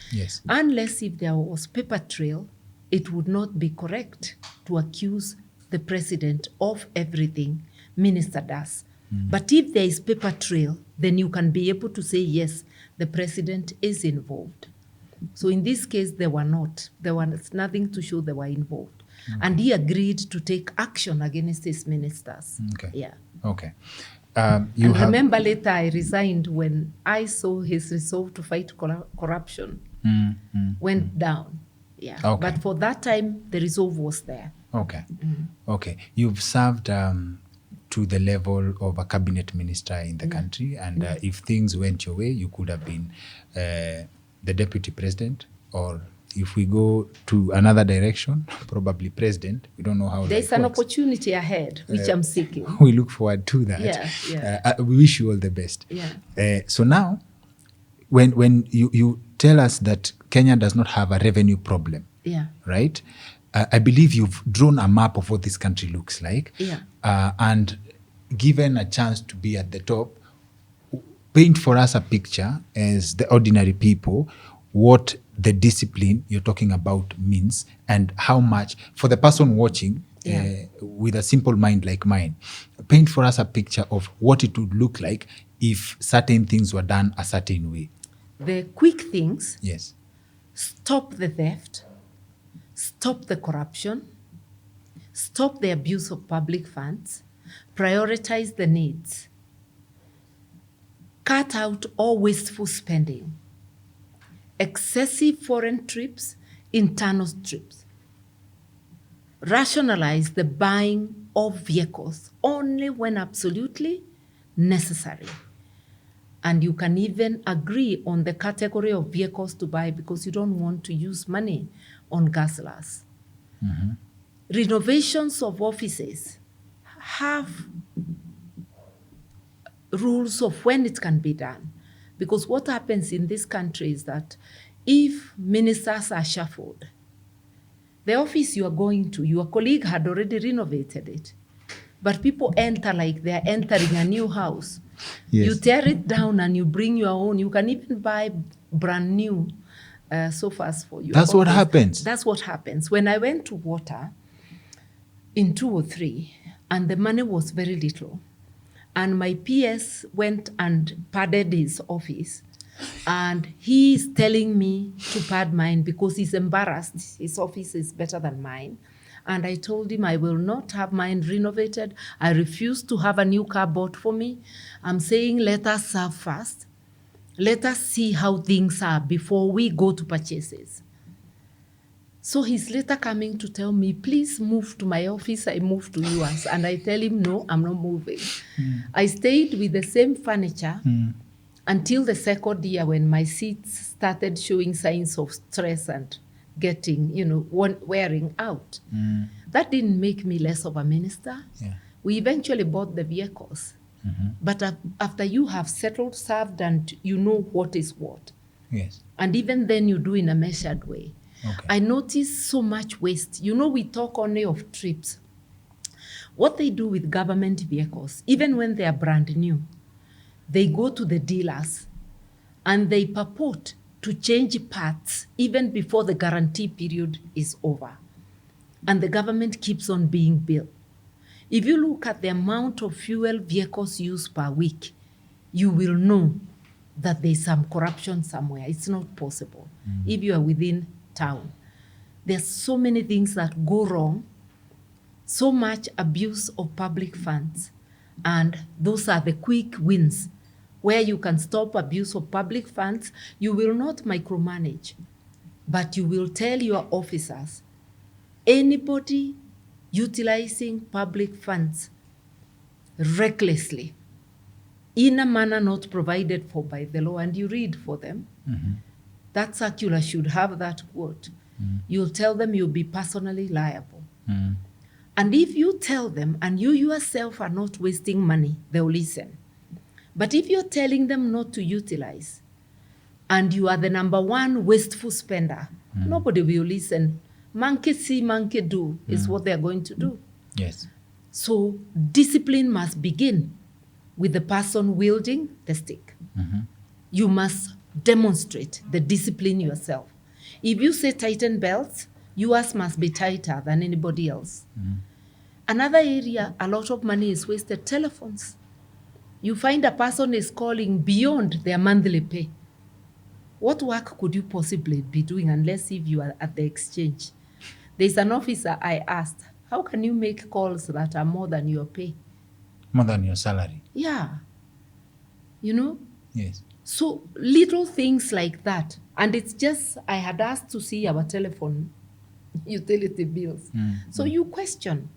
unless if there was paper trail, it would not be correct to accuse the president of everything minister does. But if there is paper trail, then you can be able to say, yes, the president is involved. So in this case, they were not. There was nothing to show they were involved. And he agreed to take action against his ministers. Okay. You And have remember, later I resigned when I saw his resolve to fight corruption went down. Yeah. Okay. But for that time, the resolve was there. Okay. Okay. You've served to the level of a cabinet minister in the country, and if things went your way, you could have been the deputy president, or if we go to another direction, probably president. We don't know how There's life an works. opportunity ahead, which I'm seeking. We look forward to that. Yeah. We wish you all the best. Yeah. So now, when you tell us that Kenya does not have a revenue problem, Yeah. right? I believe you've drawn a map of what this country looks like. Yeah. And given a chance to be at the top, paint for us a picture as the ordinary people, what the discipline you're talking about means, and how much, for the person watching, with a simple mind like mine, paint for us a picture of what it would look like if certain things were done a certain way. The quick things: Yes. stop the theft, stop the corruption, stop the abuse of public funds, prioritize the needs, cut out all wasteful spending, excessive foreign trips, internal trips, rationalize the buying of vehicles only when absolutely necessary. And you can even agree on the category of vehicles to buy because you don't want to use money on guzzlers. Renovations of offices have rules of when it can be done. Because what happens in this country is that if ministers are shuffled, the office you are going to, your colleague had already renovated it. But people enter like they're entering a new house. Yes. You tear it down and you bring your own. You can even buy brand new sofas for you. That's what happens. That's what happens. When I went to water in 203, and the money was very little, and my PS went and padded his office, and he is telling me to pad mine because he's embarrassed. His office is better than mine. And I told him I will not have mine renovated. I refuse to have a new car bought for me. I'm saying let us serve first. Let us see how things are before we go to purchases. So he's later coming to tell me, please move to my office. I move to yours. And I tell him, no, I'm not moving. I stayed with the same furniture until the second year when my seats started showing signs of stress and getting, wearing out. That didn't make me less of a minister. Yeah. We eventually bought the vehicles. But after you have settled, served, and you know what is what. Yes. And even then you do in a measured way. Okay. I notice so much waste. We talk only of trips. What they do with government vehicles, even when they are brand new, they go to the dealers and they purport to change parts even before the guarantee period is over. And the government keeps on being billed. If you look at the amount of fuel vehicles used per week, you will know that there's some corruption somewhere. It's not possible if you are within town. There's so many things that go wrong, so much abuse of public funds, and those are the quick wins where you can stop abuse of public funds. You will not micromanage, but you will tell your officers, anybody utilizing public funds recklessly in a manner not provided for by the law, and you read for them. That circular should have that quote. You'll tell them you'll be personally liable. And if you tell them and you yourself are not wasting money, they'll listen. But if you're telling them not to utilize and you are the number one wasteful spender, nobody will listen. Monkey see, monkey do is what they're going to do. Yes. So discipline must begin with the person wielding the stick. You must demonstrate the discipline yourself. If you say tighten belts, yours must be tighter than anybody else. Another area a lot of money is wasted, telephones. You find a person is calling beyond their monthly pay. What work could you possibly be doing unless if you are at the exchange? There's an officer I asked, how can you make calls that are more than your pay? More than your salary. Yeah. You know? Yes. So little things like that. And it's just, I had asked to see our telephone utility bills. So you question.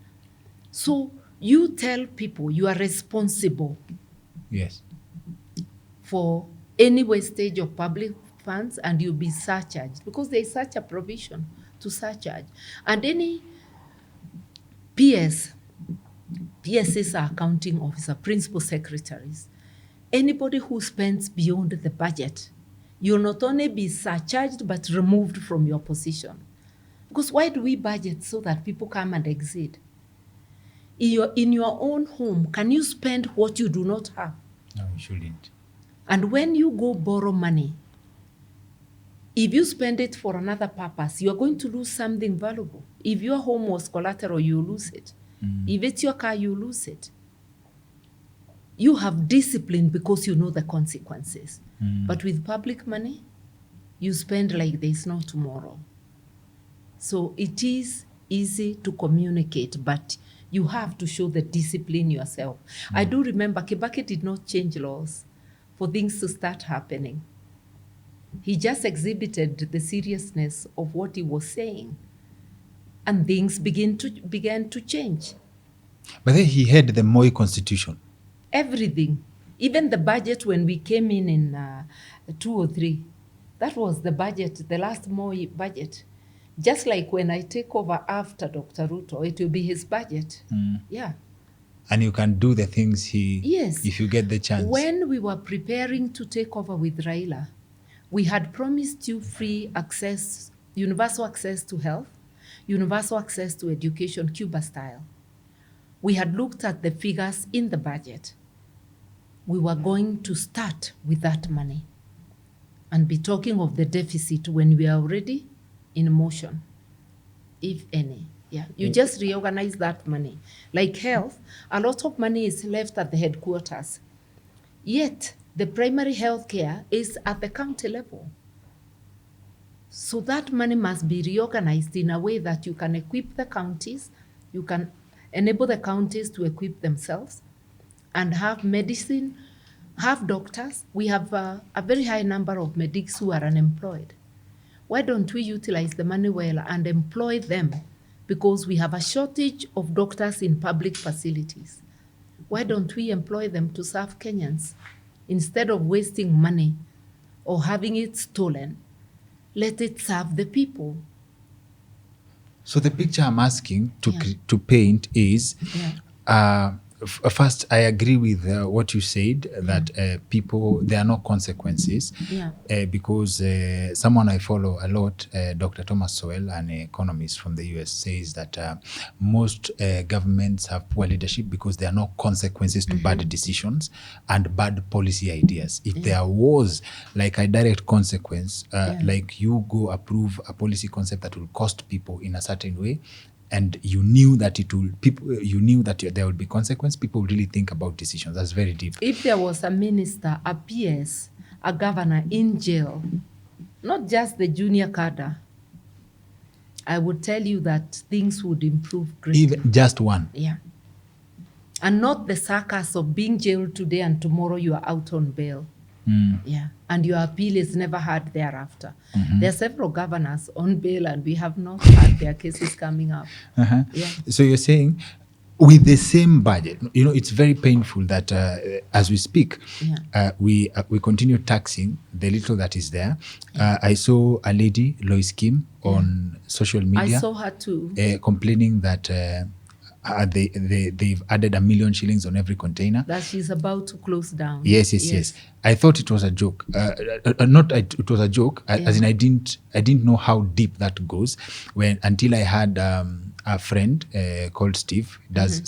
So you tell people you are responsible Yes. for any wastage of public funds, and you'll be surcharged because there is such a provision to surcharge. And any PSs are accounting officer, principal secretaries. Anybody who spends beyond the budget, you'll not only be surcharged but removed from your position. Because why do we budget? So that people come and exceed. In your own home, can you spend what you do not have? No, you shouldn't. And when you go borrow money, if you spend it for another purpose, you are going to lose something valuable. If your home was collateral, you lose it. If it's your car, you lose it. You have discipline because you know the consequences. But with public money, you spend like there's no tomorrow. So it is easy to communicate, but you have to show the discipline yourself. I do remember Kibaki did not change laws for things to start happening. He just exhibited the seriousness of what he was saying, and things began to change. But then he had the Moi constitution. Everything, even the budget when we came in 2003, that was the budget, the last Moi budget. Just like when I take over after Dr. Ruto, it will be his budget. Yeah. And you can do the things Yes. if you get the chance. When we were preparing to take over with Raila, we had promised you free access, universal access to health, universal access to education, Cuba style. We had looked at the figures in the budget. We were going to start with that money and be talking of the deficit when we are already in motion, if any. Yeah, you just reorganize that money. Like health, a lot of money is left at the headquarters. Yet, the primary health care is at the county level. So that money must be reorganized in a way that you can equip the counties, you can enable the counties to equip themselves and have medicine, have doctors. We have a very high number of medics who are unemployed. Why don't we utilize the money well and employ them? Because we have a shortage of doctors in public facilities. Why don't we employ them to serve Kenyans? Instead of wasting money or having it stolen, let it serve the people. So the picture I'm asking to paint is, first, I agree with what you said, that people, there are no consequences. Because someone I follow a lot, Dr. Thomas Sowell, an economist from the US, says that most governments have poor leadership because there are no consequences to bad decisions and bad policy ideas. If there was like a direct consequence, like you go approve a policy concept that will cost people in a certain way, and you knew that there would be consequence, people would really think about decisions. That's very deep. If there was a minister, a PS, a governor in jail, not just the junior cadre, I would tell you that things would improve greatly. Even just one. Yeah. And not the circus of being jailed today and tomorrow you are out on bail. Yeah. And your appeal is never heard thereafter. There are several governors on bail and we have not had their cases coming up. Yeah. So you're saying with the same budget, it's very painful that as we speak, we continue taxing the little that is there. I saw a lady, Lois Kim, on social media. I saw her too. Complaining that they've added 1 million shillings on every container. That she's about to close down. Yes. I thought it was a joke. It was a joke, as in I didn't know how deep that goes until I had a friend called Steve, does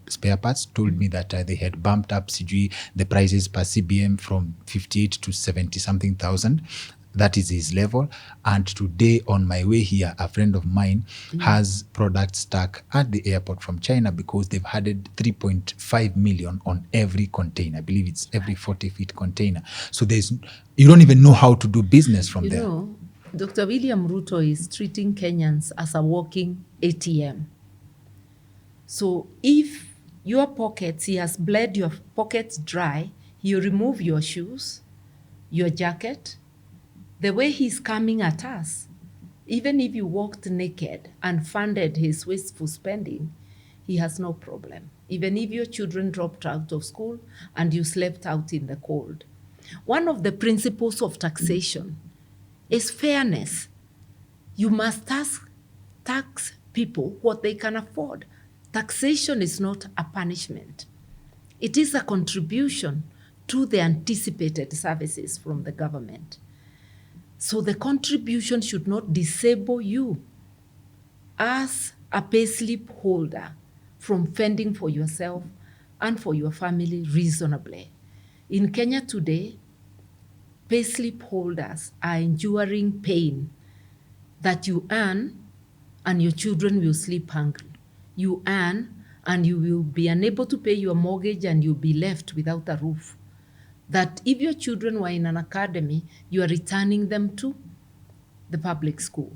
spare parts, told me that they had bumped up the prices per CBM from 58 to 70 something thousand. That is his level. And today on my way here, a friend of mine has products stuck at the airport from China because they've added 3.5 million on every container. I believe it's every 40-feet container. So you don't even know how to do business from there. Dr. William Ruto is treating Kenyans as a walking ATM. So if your pockets, he has bled your pockets dry, he'll remove your shoes, your jacket. The way he's coming at us, even if you walked naked and funded his wasteful spending, he has no problem. Even if your children dropped out of school and you slept out in the cold. One of the principles of taxation is fairness. You must tax people what they can afford. Taxation is not a punishment. It is a contribution to the anticipated services from the government. So the contribution should not disable you as a payslip holder from fending for yourself and for your family reasonably. In Kenya today, payslip holders are enduring pain that you earn and your children will sleep hungry. You earn and you will be unable to pay your mortgage and you'll be left without a roof. That if your children were in an academy, you are returning them to the public school.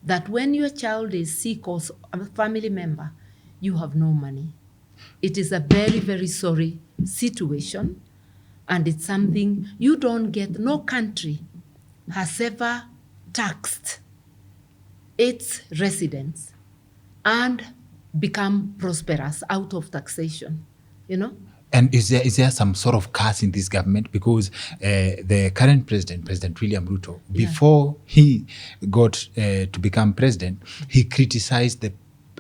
That when your child is sick or a family member, you have no money. It is a very, very sorry situation, and it's something you don't get. No country has ever taxed its residents and become prosperous out of taxation, you know? And is there some sort of curse in this government? Because the current president, President William Ruto, before he got to become president, he criticized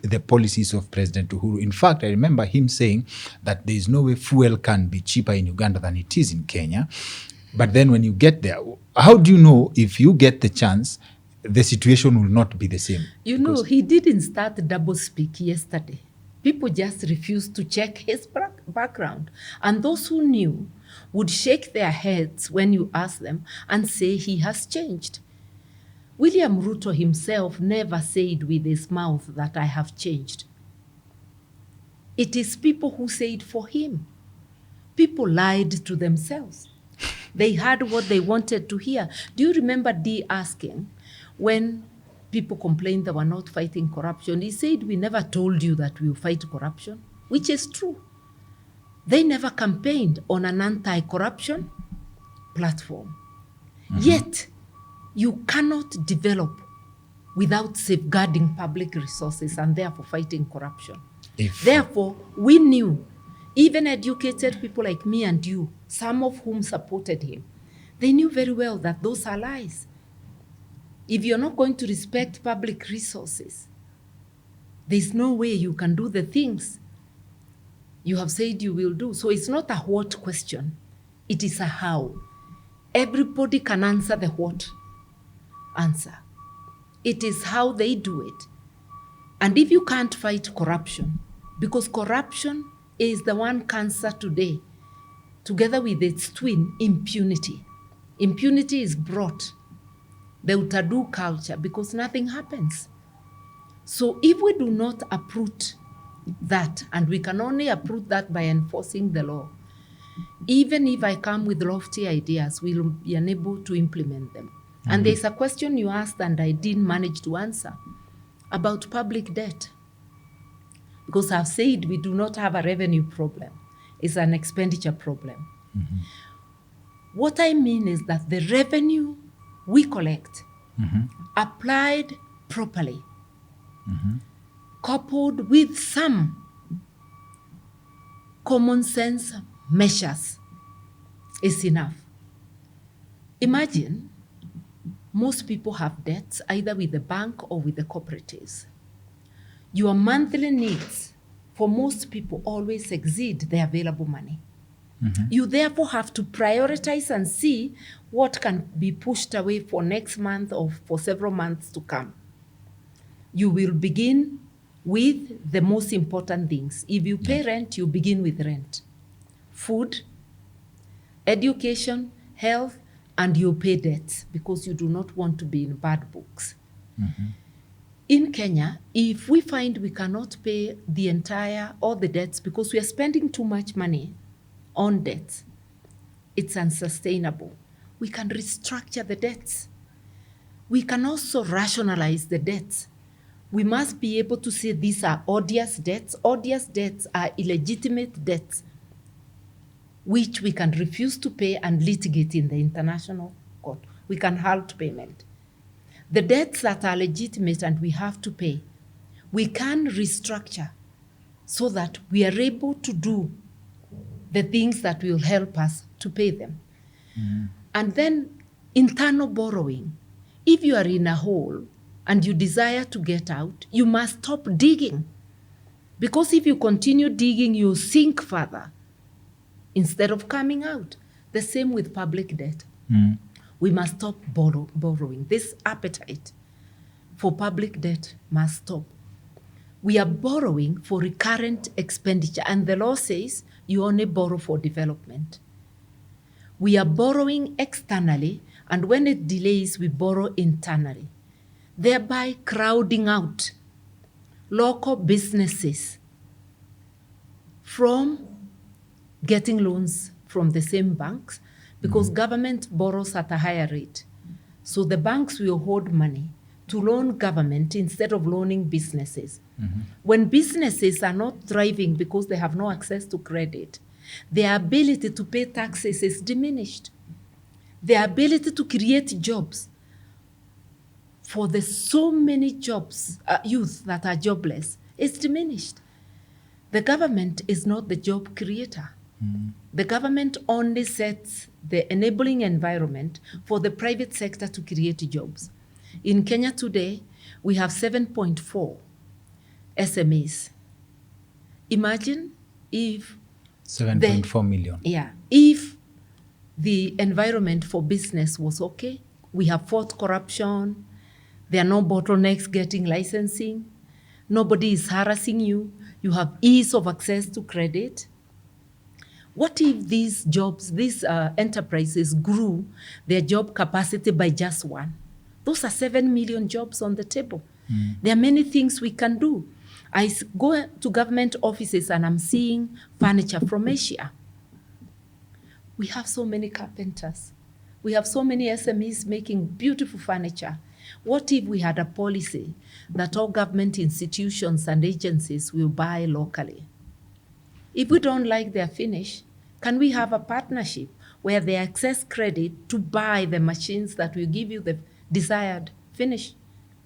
the policies of President Uhuru. In fact, I remember him saying that there is no way fuel can be cheaper in Uganda than it is in Kenya. But then when you get there, how do you know if you get the chance, the situation will not be the same? You know, he didn't start double speak yesterday. People just refused to check his background. And those who knew would shake their heads when you ask them and say he has changed. William Ruto himself never said with his mouth that I have changed. It is people who say it for him. People lied to themselves. They heard what they wanted to hear. Do you remember Dee asking when people complained they were not fighting corruption? He said, we never told you that we will fight corruption, which is true. They never campaigned on an anti-corruption platform. Yet, you cannot develop without safeguarding public resources and therefore fighting corruption. Therefore, we knew, even educated people like me and you, some of whom supported him, they knew very well that those are lies. If you're not going to respect public resources, there's no way you can do the things you have said you will do. So it's not a what question, it is a how. Everybody can answer the what answer. It is how they do it. And if you can't fight corruption, because corruption is the one cancer today, together with its twin, impunity. Impunity is brought, the utadu culture, because nothing happens. So if we do not uproot that, and we can only uproot that by enforcing the law, even if I come with lofty ideas, we'll be unable to implement them. And there's a question you asked and I didn't manage to answer about public debt. Because I've said we do not have a revenue problem. It's an expenditure problem. What I mean is that the revenue we collect, applied properly, coupled with some common sense measures, is enough. Imagine most people have debts either with the bank or with the cooperatives. Your monthly needs for most people always exceed the available money. You therefore have to prioritize and see what can be pushed away for next month or for several months to come. You will begin with the most important things. If you pay rent, you begin with rent. Food, education, health, and you pay debts because you do not want to be in bad books. In Kenya, if we find we cannot pay all the debts because we are spending too much money on debts, it's unsustainable. We can restructure the debts. We can also rationalize the debts. We must be able to say these are odious debts. Odious debts are illegitimate debts which we can refuse to pay and litigate in the international court. We can halt payment. The debts that are legitimate and we have to pay, we can restructure so that we are able to do the things that will help us to pay them. And then internal borrowing. If you are in a hole and you desire to get out, you must stop digging. Because if you continue digging, you'll sink further instead of coming out. The same with public debt. We must stop borrowing. This appetite for public debt must stop. We are borrowing for recurrent expenditure, and the law says you only borrow for development. We are borrowing externally, and when it delays, we borrow internally, thereby crowding out local businesses from getting loans from the same banks, because government borrows at a higher rate. So the banks will hold money to loan government instead of loaning businesses. When businesses are not thriving because they have no access to credit, their ability to pay taxes is diminished. Their ability to create jobs for the so many youth that are jobless is diminished. The government is not the job creator. The government only sets the enabling environment for the private sector to create jobs. In Kenya today, we have 7.4 SMEs. Imagine if 7.4 million. Yeah. If the environment for business was okay, we have fought corruption, there are no bottlenecks getting licensing, nobody is harassing you, you have ease of access to credit. What if these enterprises grew their job capacity by just one? Those are 7 million jobs on the table. There are many things we can do. I go to government offices and I'm seeing furniture from Asia. We have so many carpenters. We have so many SMEs making beautiful furniture. What if we had a policy that all government institutions and agencies will buy locally? If we don't like their finish, can we have a partnership where they access credit to buy the machines that will give you the desired finish?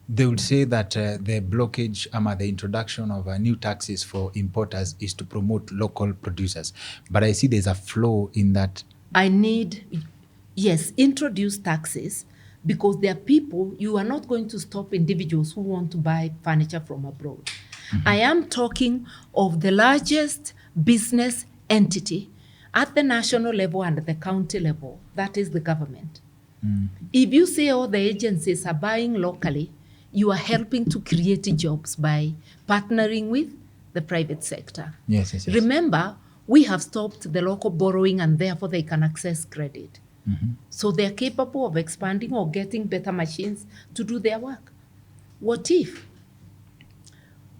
They would say that the blockage, the introduction of new taxes for importers is to promote local producers. But I see there's a flaw in that. Introduce taxes, because there are people, you are not going to stop individuals who want to buy furniture from abroad. I am talking of the largest business entity at the national level and at the county level, that is the government. If you say all the agencies are buying locally, you are helping to create jobs by partnering with the private sector. Yes. Remember, we have stopped the local borrowing and therefore they can access credit. So they're capable of expanding or getting better machines to do their work. What if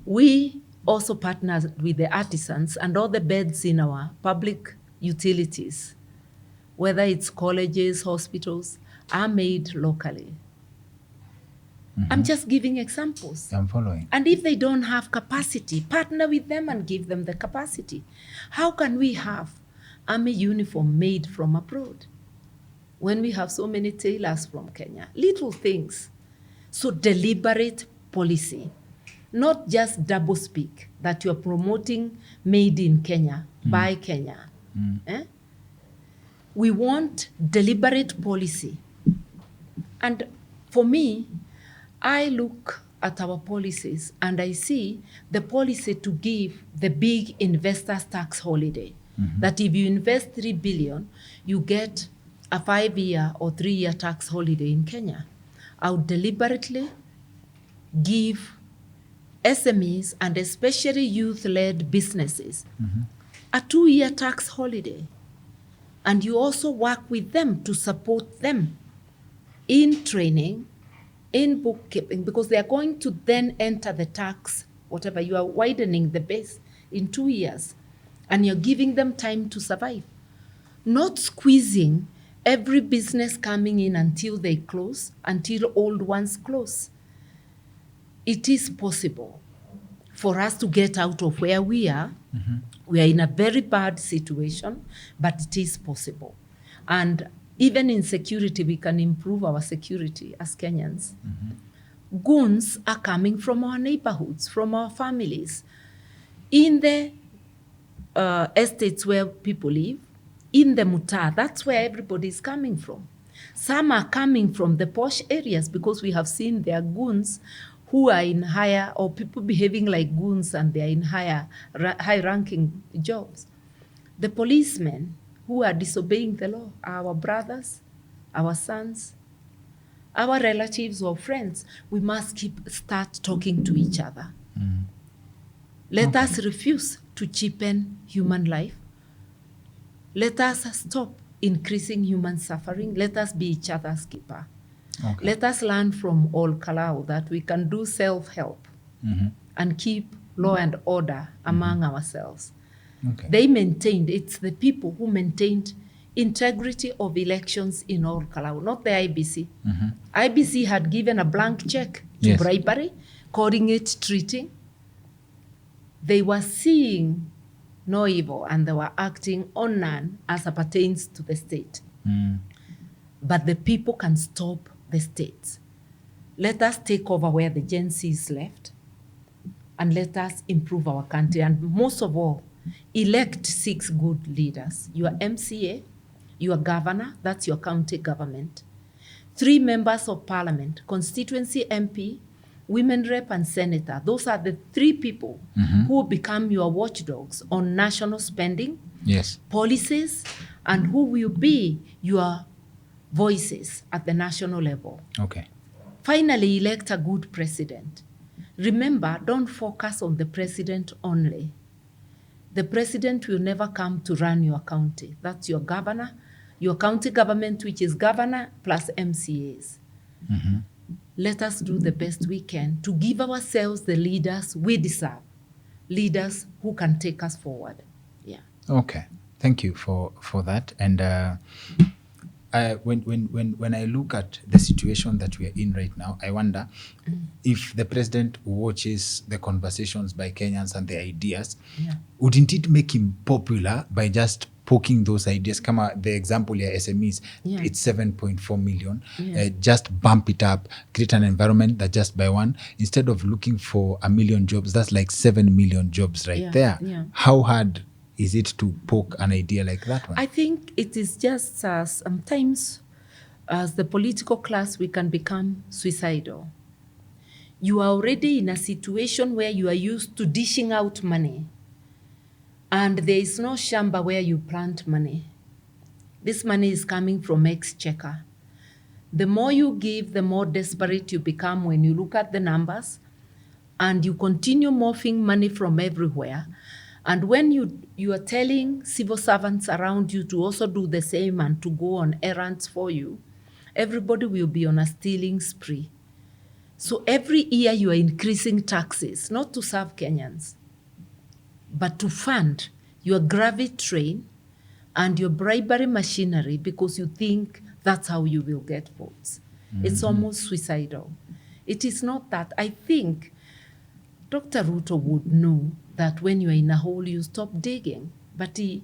we also partner with the artisans and all the beds in our public utilities, whether it's colleges, hospitals, are made locally? I'm just giving examples. I'm following. And if they don't have capacity, partner with them and give them the capacity. How can we have army uniform made from abroad when we have so many tailors from Kenya? Little things. So deliberate policy, not just double speak that you're promoting made in Kenya, by Kenya. We want deliberate policy. And for me, I look at our policies and I see the policy to give the big investors tax holiday. That if you invest 3 billion, you get a 5-year or 3-year tax holiday in Kenya. I would deliberately give SMEs and especially youth-led businesses a 2-year tax holiday. And you also work with them to support them in training, in bookkeeping, because they are going to then enter the tax, whatever. You are widening the base in 2 years, and you're giving them time to survive. Not squeezing every business coming in until they close, until old ones close. it is possible for us to get out of where we are. We are in a very bad situation, but it is possible. And even in security, we can improve our security as Kenyans. Goons are coming from our neighborhoods, from our families, in the estates where people live, in the mutaa. That's where everybody is coming from. Some are coming from the posh areas because we have seen their goons who are in higher, or people behaving like goons and they are in high-ranking jobs. The policemen who are disobeying the law are our brothers, our sons, our relatives or friends. We must start talking to each other. Let us refuse to cheapen human life. Let us stop increasing human suffering. Let us be each other's keeper. Let us learn from all Kalau that we can do self-help and keep law and order among ourselves. They maintained, it's the people who maintained integrity of elections in all Kalau, not the IBC. IBC had given a blank check to bribery, calling it treating. They were seeing no evil and they were acting on none as it pertains to the state. But the people can stop the states. Let us take over where the Gen Z is left and let us improve our country. And most of all, elect 6 good leaders. Your MCA, your governor, that's your county government, 3 members of parliament, constituency MP, women rep and senator. Those are the 3 people who become your watchdogs on national spending, policies, and who will be your voices at the national level. Finally, elect a good president. Remember, don't focus on the president only. The president will never come to run your county. That's your governor, your county government, which is governor plus MCAs. Let us do the best we can to give ourselves the leaders we deserve, leaders who can take us forward. Thank you for that. And when I look at the situation that we are in right now, I wonder if the president watches the conversations by Kenyans and the ideas, wouldn't it make him popular by just poking those ideas? Kama the example ya SMEs, it's 7.4 million. Just bump it up, create an environment that just by one, instead of looking for 1 million jobs, that's like 7 million jobs there. How hard is it to poke an idea like that one? I think it is just sometimes as the political class, we can become suicidal. You are already in a situation where you are used to dishing out money, and there is no shamba where you plant money. This money is coming from exchequer. The more you give, the more desperate you become when you look at the numbers, and you continue morphing money from everywhere. And when you are telling civil servants around you to also do the same and to go on errands for you, everybody will be on a stealing spree. So every year you are increasing taxes, not to serve Kenyans, but to fund your gravity train and your bribery machinery because you think that's how you will get votes. It's almost suicidal. It is not that. I think Dr. Ruto would know that when you're in a hole, you stop digging. But he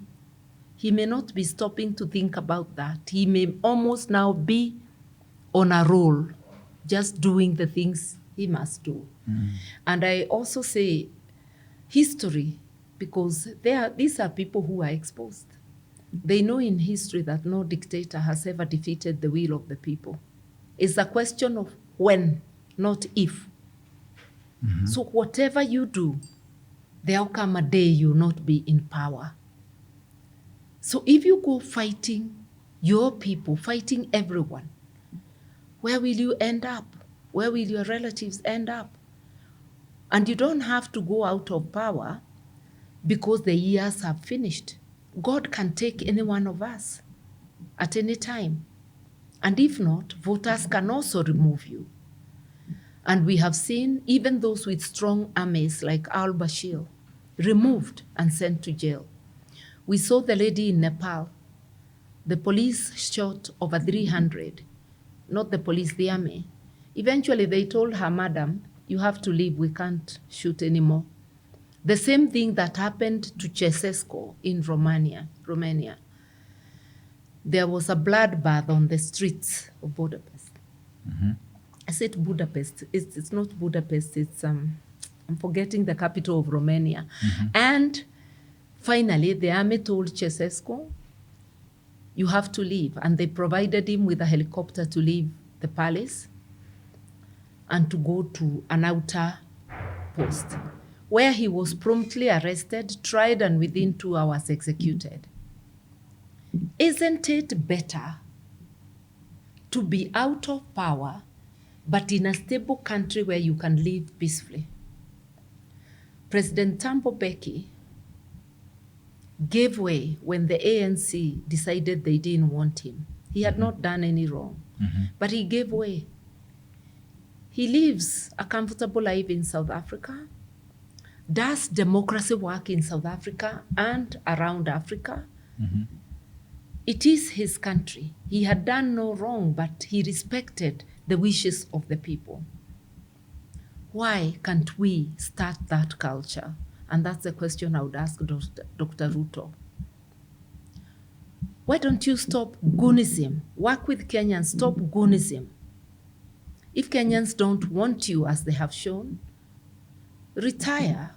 may not be stopping to think about that. He may almost now be on a roll, just doing the things he must do. And I also say history, because these are people who are exposed. They know in history that no dictator has ever defeated the will of the people. It's a question of when, not if. So whatever you do, there'll come a day you'll not be in power. So if you go fighting your people, fighting everyone, where will you end up? Where will your relatives end up? And you don't have to go out of power because the years have finished. God can take any one of us at any time. And if not, voters can also remove you. And we have seen even those with strong armies like al-Bashir removed and sent to jail. We saw the lady in Nepal. The police shot over 300, not the police, the army. Eventually they told her, madam, You have to leave. We can't shoot anymore. The same thing that happened to Ceausescu in Romania. There was a bloodbath on the streets of Budapest. I said Budapest. It's not Budapest. It's I'm forgetting the capital of Romania. And finally, the army told Ceausescu, you have to leave. And they provided him with a helicopter to leave the palace and to go to an outer post, where he was promptly arrested, tried, and within 2 hours executed. Isn't it better to be out of power, but in a stable country where you can live peacefully? President Thabo Mbeki gave way when the ANC decided they didn't want him. He had not done any wrong, but he gave way. He lives a comfortable life in South Africa, does democracy work in South Africa and around Africa. It is his country. He had done no wrong, but he respected the wishes of the people. Why can't we start that culture? And that's the question I would ask Dr. Ruto. Why don't you stop goonism? Work with Kenyans, stop goonism. If Kenyans don't want you, as they have shown, retire.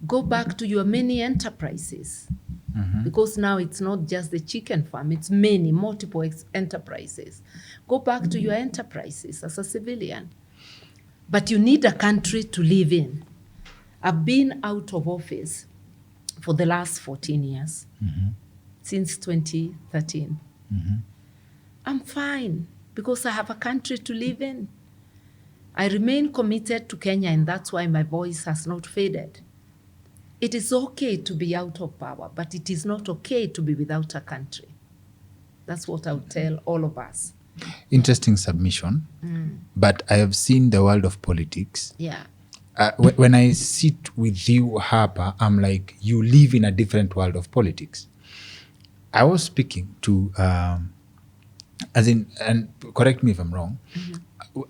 Go back to your many enterprises. Because now it's not just the chicken farm, it's many, multiple enterprises. Go back to your enterprises as a civilian. But you need a country to live in. I've been out of office for the last 14 years, since 2013. I'm fine because I have a country to live in. I remain committed to Kenya, and that's why my voice has not faded. It is okay to be out of power, but it is not okay to be without a country. That's what I would tell all of us. Interesting submission. But I have seen the world of politics. Yeah. When I sit with you, Harper, I'm like, you live in a different world of politics. I was speaking to, as in, and correct me if I'm wrong,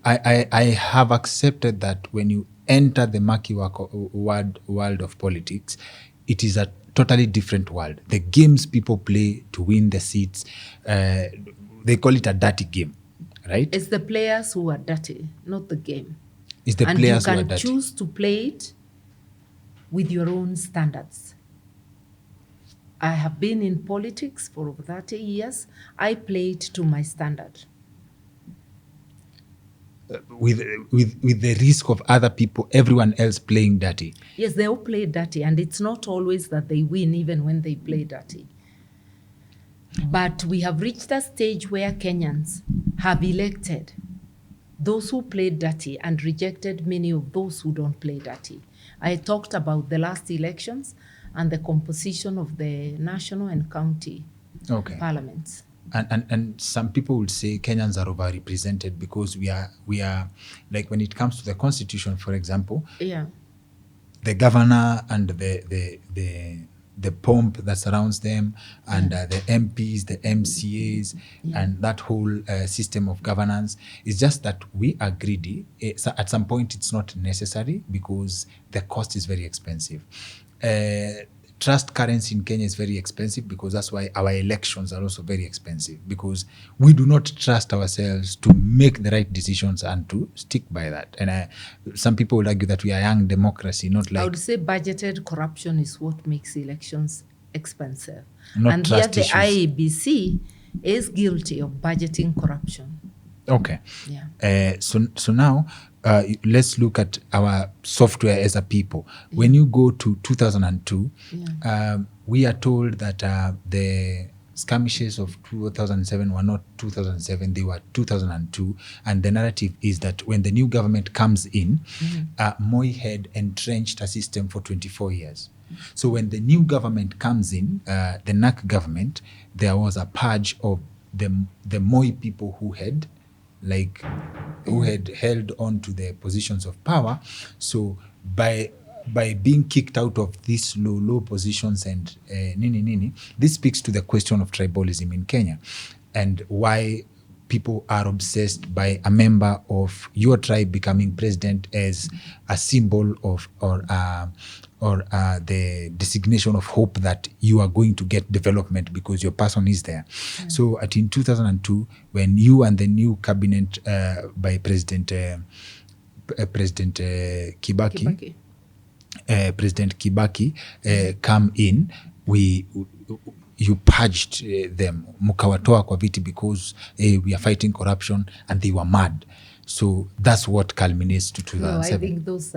I have accepted that when you enter the murky world of politics, it is a totally different world. The games people play to win the seats, they call it a dirty game, right? It's the players who are dirty, not the game. It's the players who are dirty. And you can choose to play it with your own standards. I have been in politics for over 30 years. I played to my standard. With the risk of other people, everyone else playing dirty. Yes, they all play dirty, and it's not always that they win even when they play dirty. But we have reached a stage where Kenyans have elected those who play dirty and rejected many of those who don't play dirty. I talked about the last elections and the composition of the national and county parliaments. And some people would say Kenyans are overrepresented because we are like, when it comes to the constitution, for example, the governor and the pomp that surrounds them, and the MPs, the MCAs, and that whole system of governance, is just that we are greedy. So at some point, it's not necessary because the cost is very expensive. Trust currency in Kenya is very expensive because that's why our elections are also very expensive, because we do not trust ourselves to make the right decisions and to stick by that. And some people would argue that we are a young democracy, not like... I would say budgeted corruption is what makes elections expensive. Not and here the issues. IEBC is guilty of budgeting corruption. Okay. Yeah. So now... let's look at our software as a people. When you go to 2002, we are told that the skirmishes of 2007 were not 2007, they were 2002. And the narrative is that when the new government comes in, Moi had entrenched a system for 24 years. So when the new government comes in, the NAC government, there was a purge of the Moi people who had held on to the positions of power. So by being kicked out of these low positions and this speaks to the question of tribalism in Kenya and why people are obsessed by a member of your tribe becoming president as a symbol of or the designation of hope that you are going to get development because your person is there. So in 2002, when you and the new cabinet by President Kibaki. President Kibaki come in, you purged them, mukawatoa kwa viti because we are fighting corruption, and they were mad. So that's what culminates to 2007. No, I think those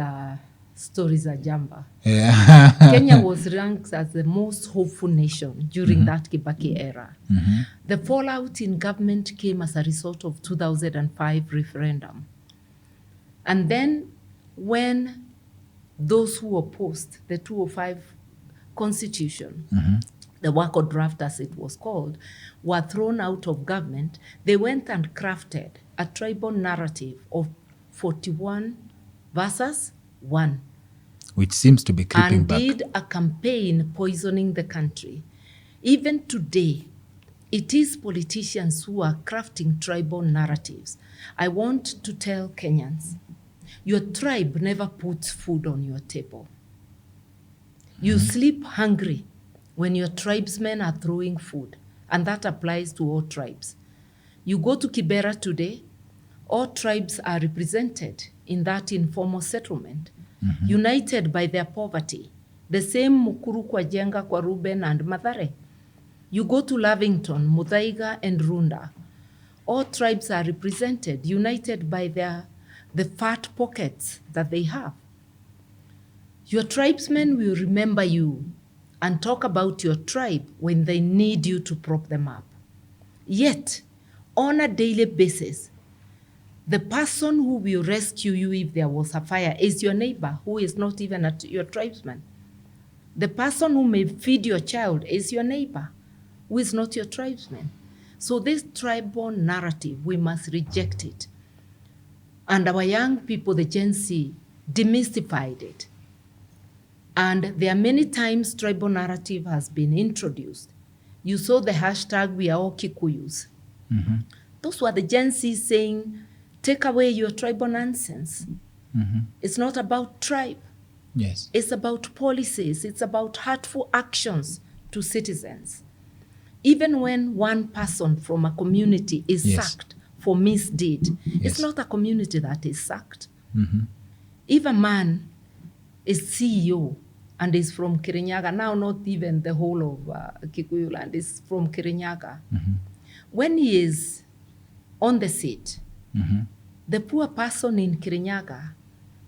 stories are jamba. Yeah. Kenya was ranked as the most hopeful nation during that Kibaki era. The fallout in government came as a result of 2005 referendum. And then when those who opposed the 2005 constitution, the Wako draft as it was called, were thrown out of government, they went and crafted a tribal narrative of 41 versus 1. Which seems to be creeping back. And did a campaign poisoning the country. Even today, it is politicians who are crafting tribal narratives. I want to tell Kenyans, your tribe never puts food on your table. You sleep hungry when your tribesmen are throwing food, and that applies to all tribes. You go to Kibera today, all tribes are represented in that informal settlement, united by their poverty. The same Mukuru, Kwajenga, Kwaruben, and Mathare. You go to Lavington, Muthaiga, and Runda. All tribes are represented, united by the fat pockets that they have. Your tribesmen will remember you and talk about your tribe when they need you to prop them up. Yet, on a daily basis, the person who will rescue you if there was a fire is your neighbor, who is not even your tribesman. The person who may feed your child is your neighbor, who is not your tribesman. So this tribal narrative, we must reject it. And our young people, the Gen Z, demystified it. And there are many times tribal narrative has been introduced. You saw the hashtag, we are all Kikuyus. Those were the Gen Z saying, take away your tribal nonsense. It's not about tribe. Yes. It's about policies. It's about hurtful actions to citizens. Even when one person from a community is sacked for misdeed, it's not a community that is sacked. If a man is CEO and is from Kirinyaga, now not even the whole of Kikuyu land, is from Kirinyaga, when he is on the seat, the poor person in Kirinyaga,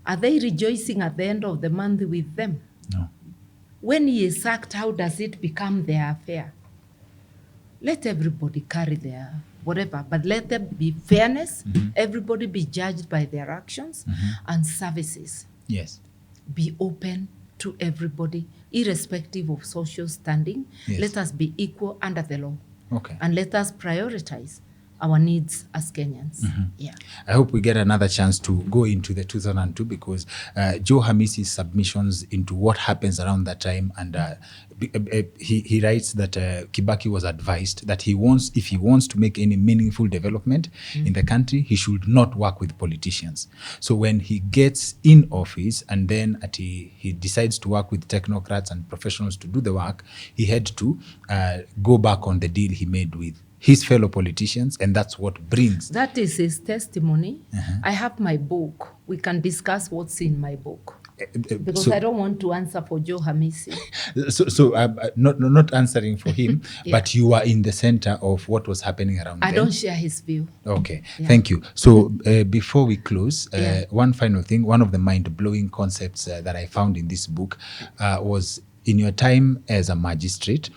are they rejoicing at the end of the month with them? No. When he is sacked, how does it become their affair? Let everybody carry their whatever, but let there be fairness, everybody be judged by their actions, and services be open to everybody, irrespective of social standing. Let us be equal under the law. And let us prioritize our needs as Kenyans. I hope we get another chance to go into the 2002 because Joe Hamisi's submissions into what happens around that time, and he writes that Kibaki was advised that if he wants to make any meaningful development in the country, he should not work with politicians. So when he gets in office and then he decides to work with technocrats and professionals to do the work, he had to go back on the deal he made with his fellow politicians, and that's what brings. That is his testimony. I have my book. We can discuss what's in my book. Because I don't want to answer for Joe Hamisi. So not answering for him, but you are in the center of what was happening around I don't share his view. Okay, thank you. So before we close, one final thing, one of the mind-blowing concepts that I found in this book was in your time as a magistrate,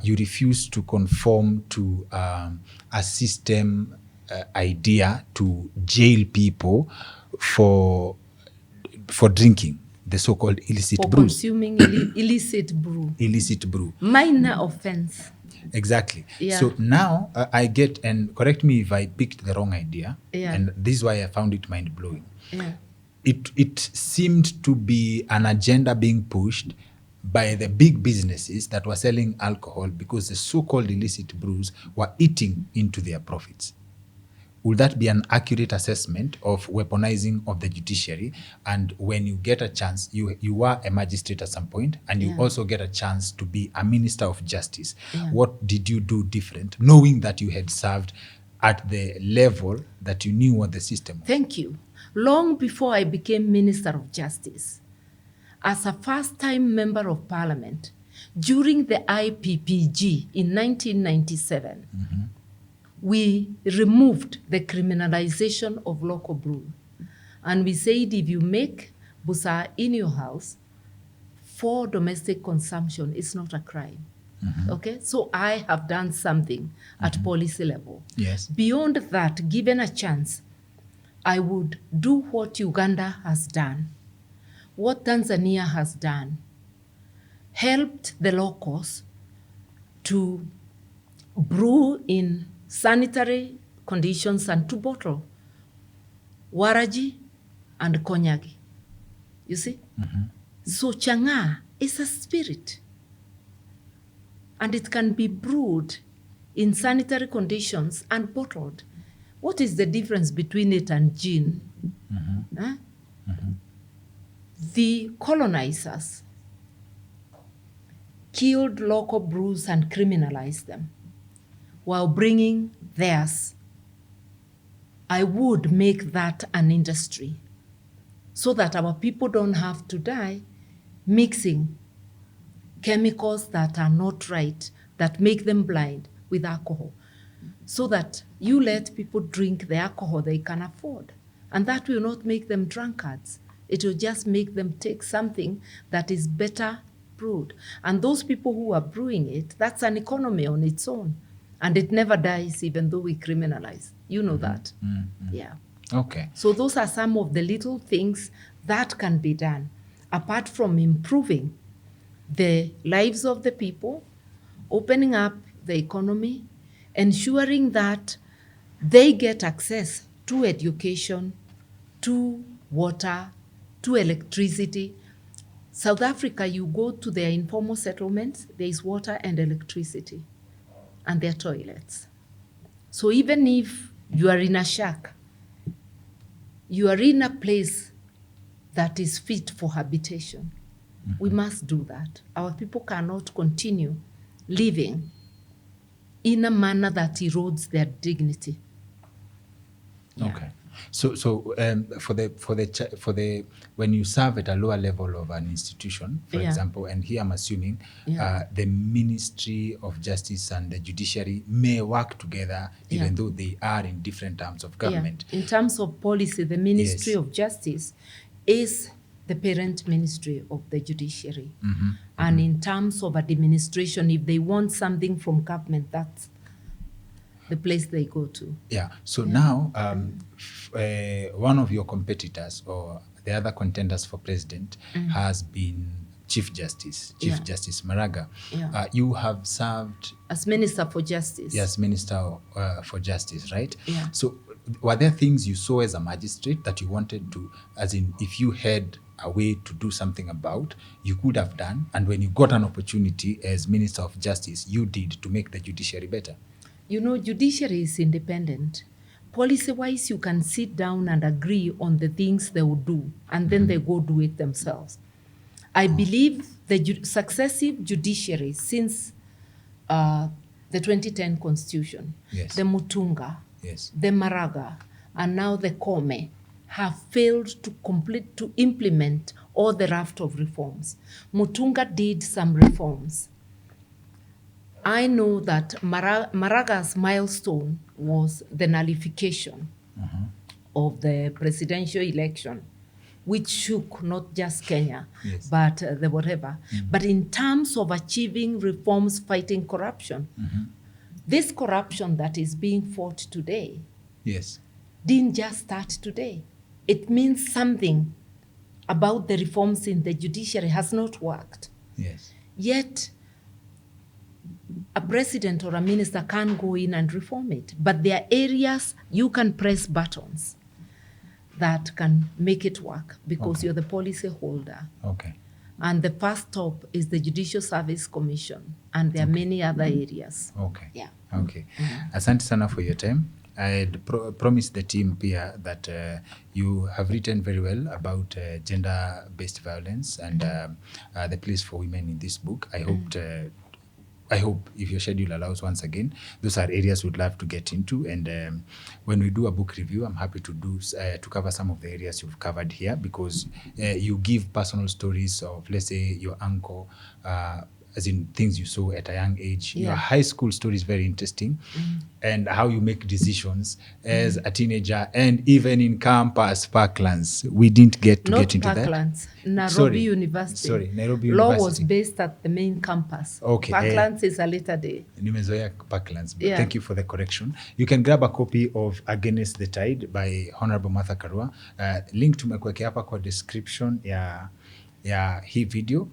you refused to conform to a system idea to jail people for drinking the so-called illicit brews. Consuming illicit brew. Illicit brew. Minor offense. Exactly. So now I get, and correct me if I picked the wrong idea, and this is why I found it mind-blowing. It seemed to be an agenda being pushed by the big businesses that were selling alcohol because the so-called illicit brews were eating into their profits. Will that be an accurate assessment of weaponizing of the judiciary? And when you get a chance, you were a magistrate at some point, and you also get a chance to be a minister of justice. What did you do different, knowing that you had served at the level that you knew what the system was? Thank you. Long before I became Minister of Justice, as a first-time Member of Parliament, during the IPPG in 1997, we removed the criminalization of local brew. And we said if you make busa in your house for domestic consumption, it's not a crime. Okay, so I have done something at policy level. Yes. Beyond that, given a chance, I would do what Uganda has done, what Tanzania has done, helped the locals to brew in sanitary conditions and to bottle waraji and konyagi. You see? So changa is a spirit. And it can be brewed in sanitary conditions and bottled. What is the difference between it and gin? The colonizers killed local brews and criminalized them while bringing theirs. I would make that an industry so that our people don't have to die mixing chemicals that are not right, that make them blind with alcohol, so that you let people drink the alcohol they can afford. And that will not make them drunkards. It will just make them take something that is better brewed. And those people who are brewing it, that's an economy on its own. And it never dies even though we criminalize. You know that. Yeah. Okay. So those are some of the little things that can be done, apart from improving the lives of the people, opening up the economy, ensuring that they get access to education, to water, to electricity. South Africa, you go to their informal settlements, there is water and electricity, and their toilets. So even if you are in a shack, you are in a place that is fit for habitation. We must do that. Our people cannot continue living in a manner that erodes their dignity. Okay. So for the when you serve at a lower level of an institution, for example, and here I'm assuming the Ministry of Justice and the Judiciary may work together, even though they are in different terms of government. In terms of policy, the Ministry of Justice is the parent ministry of the judiciary. And in terms of administration, if they want something from government, that's the place they go to. Yeah. So now, one of your competitors or the other contenders for president has been Chief Justice Maraga. You have served as Minister for Justice. Yes, Minister for Justice, right? Yeah. So were there things you saw as a magistrate that you wanted to, as in if you had a way to do something about, you could have done, and when you got an opportunity as Minister of Justice, you did to make the judiciary better? You know, judiciary is independent. Policy-wise, you can sit down and agree on the things they will do, and then they go do it themselves. I believe the successive judiciary since the 2010 Constitution, the Mutunga, the Maraga, and now the Kome, have failed to implement all the raft of reforms. Mutunga did some reforms. I know that Maraga's milestone was the nullification of the presidential election, which shook not just Kenya, but the whatever. But in terms of achieving reforms fighting corruption, this corruption that is being fought today didn't just start today. It means something about the reforms in the judiciary has not worked. Yet, a president or a minister can go in and reform it. But there are areas you can press buttons that can make it work because you're the policy holder. And the first stop is the Judicial Service Commission. And there are many other areas. Asante sana for your time. I had promised the team here that you have written very well about gender-based violence and the place for women in this book. I hope if your schedule allows, once again, those are areas we'd love to get into. And when we do a book review, I'm happy to cover some of the areas you've covered here, because you give personal stories of, let's say, your uncle, as in things you saw at a young age. Yeah. Your high school story is very interesting, and how you make decisions as a teenager, and even in campus, Parklands. We didn't get to get into Parklands, that. Nairobi University. Sorry, Nairobi Law University. was based at the main campus. Okay. Parklands is a later day. Nimezoea Parklands, but Yeah. thank you for the correction. You can grab a copy of Against the Tide by Honorable Martha Karua. Link tumekuwekea hapa kwa description ya hii video.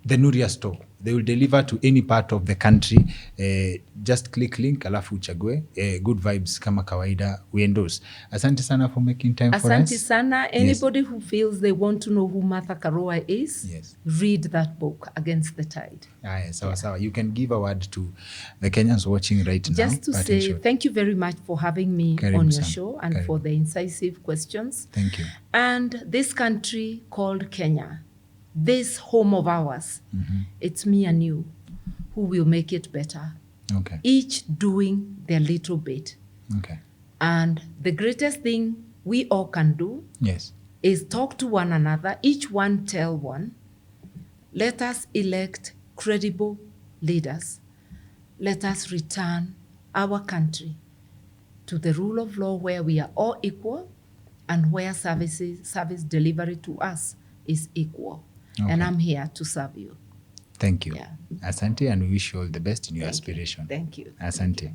The Nuria store, they will deliver to any part of the country. Just click link alafu uchague. Good vibes kama kawaida, we endorse. Asante sana for making time for us. Asante sana. Anybody who feels they want to know who Martha Karua is, Yes. read that book, Against the Tide. Sawa. You can give a word to the Kenyans watching right now. Just to say thank you very much for having me Karibu on your sana. show and Karibu. for the incisive questions. Thank you. And this country called Kenya, this home of ours, it's me and you who will make it better. Okay. Each doing their little bit. Okay. And the greatest thing we all can do Yes. is talk to one another, each one tell one. Let us elect credible leaders. Let us return our country to the rule of law, where we are all equal and where service delivery to us is equal. Okay. And I'm here to serve you. Thank you. Yeah. Asante, and we wish you all the best in your Thank you. aspiration. Thank you. Asante.